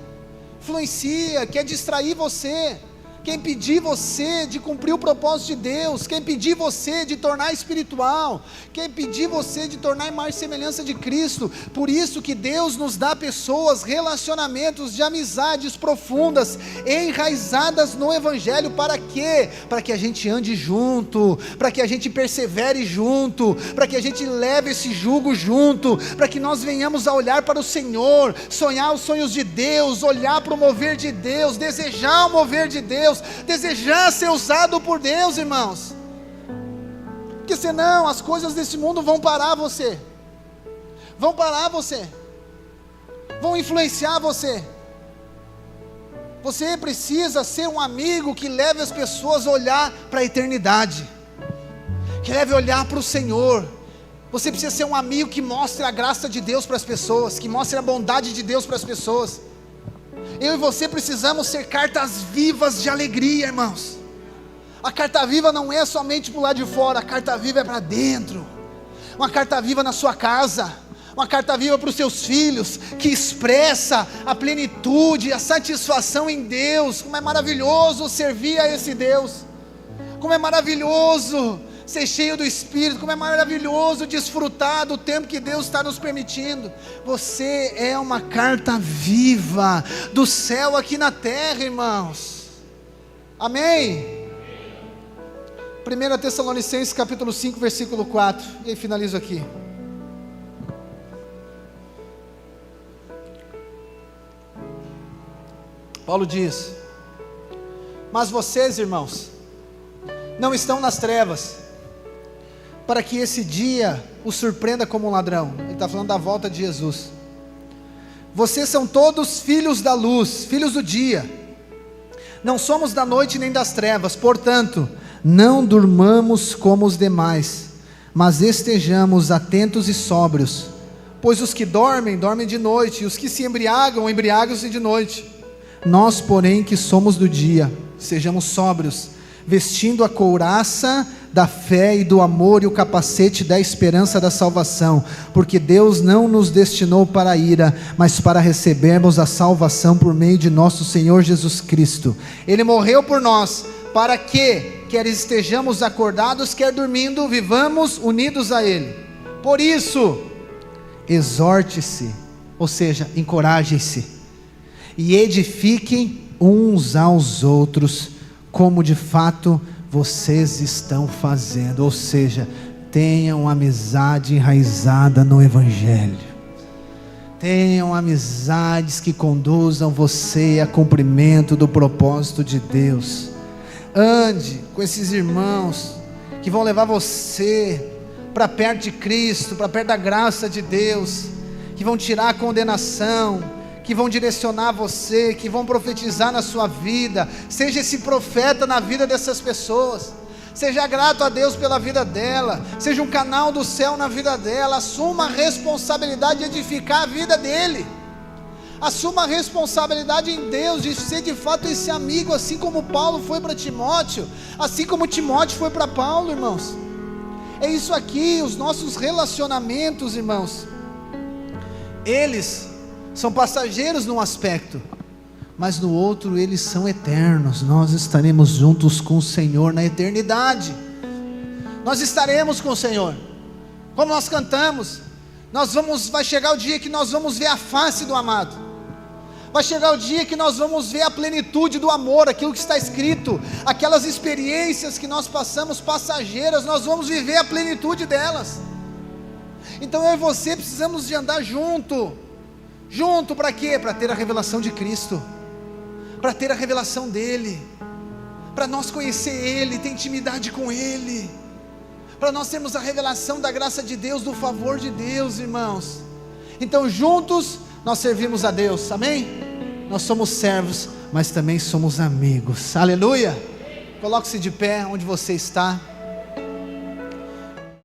Quer distrair você, quer impedir você de cumprir o propósito de Deus, quer impedir você de tornar espiritual, quer impedir você de tornar mais semelhança de Cristo. Por isso que Deus nos dá pessoas, relacionamentos de amizades profundas, enraizadas no Evangelho. Para quê? Para que a gente ande junto, para que a gente persevere junto, para que a gente leve esse jugo junto, para que nós venhamos a olhar para o Senhor, sonhar os sonhos de Deus, olhar para o mover de Deus, desejar o mover de Deus, desejar ser usado por Deus, irmãos. Porque senão as coisas desse mundo vão parar você, vão influenciar você. Você precisa ser um amigo que leve as pessoas a olhar para a eternidade, que leve a olhar para o Senhor. Você precisa ser um amigo que mostre a graça de Deus para as pessoas, que mostre a bondade de Deus para as pessoas. Eu e você precisamos ser cartas vivas de alegria, irmãos. A carta viva não é somente para o lado de fora, a carta viva é para dentro. Uma carta viva na sua casa, uma carta viva para os seus filhos, que expressa a plenitude, a satisfação em Deus. Como é maravilhoso servir a esse Deus, como é maravilhoso ser cheio do Espírito, como é maravilhoso desfrutar do tempo que Deus está nos permitindo. Você é uma carta viva do céu aqui na terra, irmãos. Amém? 1 Tessalonicenses capítulo 5 versículo 4, e aí finalizo aqui. Paulo diz: mas vocês, irmãos, não estão nas trevas, para que esse dia os surpreenda como um ladrão. Ele está falando da volta de Jesus. Vocês são todos filhos da luz, filhos do dia. Não somos da noite nem das trevas. Portanto, não durmamos como os demais, mas estejamos atentos e sóbrios. Pois os que dormem, dormem de noite, e os que se embriagam, embriagam-se de noite. Nós, porém, que somos do dia, sejamos sóbrios, vestindo a couraça da fé e do amor e o capacete da esperança da salvação, porque Deus não nos destinou para a ira, mas para recebermos a salvação por meio de nosso Senhor Jesus Cristo. Ele morreu por nós, para que, quer estejamos acordados, quer dormindo, vivamos unidos a Ele. Por isso, exorte-se, ou seja, encorajem-se, e edifiquem uns aos outros, como de fato vocês estão fazendo. Ou seja, tenham amizade enraizada no Evangelho, tenham amizades que conduzam você a cumprimento do propósito de Deus. Ande com esses irmãos que vão levar você para perto de Cristo, para perto da graça de Deus, que vão tirar a condenação, que vão direcionar você, que vão profetizar na sua vida. Seja esse profeta na vida dessas pessoas, seja grato a Deus pela vida dela, seja um canal do céu na vida dela. Assuma a responsabilidade de edificar a vida dele, assuma a responsabilidade em Deus de ser de fato esse amigo, assim como Paulo foi para Timóteo, assim como Timóteo foi para Paulo, irmãos. É isso aqui, os nossos relacionamentos, irmãos, eles são passageiros num aspecto, mas no outro eles são eternos. Nós estaremos juntos com o Senhor na eternidade. nós estaremos com o Senhor. Como nós cantamos, vai chegar o dia que nós vamos ver a face do amado. Vai chegar o dia que nós vamos ver a plenitude do amor, aquilo que está escrito, aquelas experiências que nós passamos passageiras, nós vamos viver a plenitude delas. Então eu e você precisamos de andar junto para quê? Para ter a revelação de Cristo, para ter a revelação dEle, para nós conhecer Ele, ter intimidade com Ele, para nós termos a revelação da graça de Deus, do favor de Deus, irmãos. Então juntos nós servimos a Deus, amém? Nós somos servos, mas também somos amigos, aleluia. Coloque-se de pé onde você está.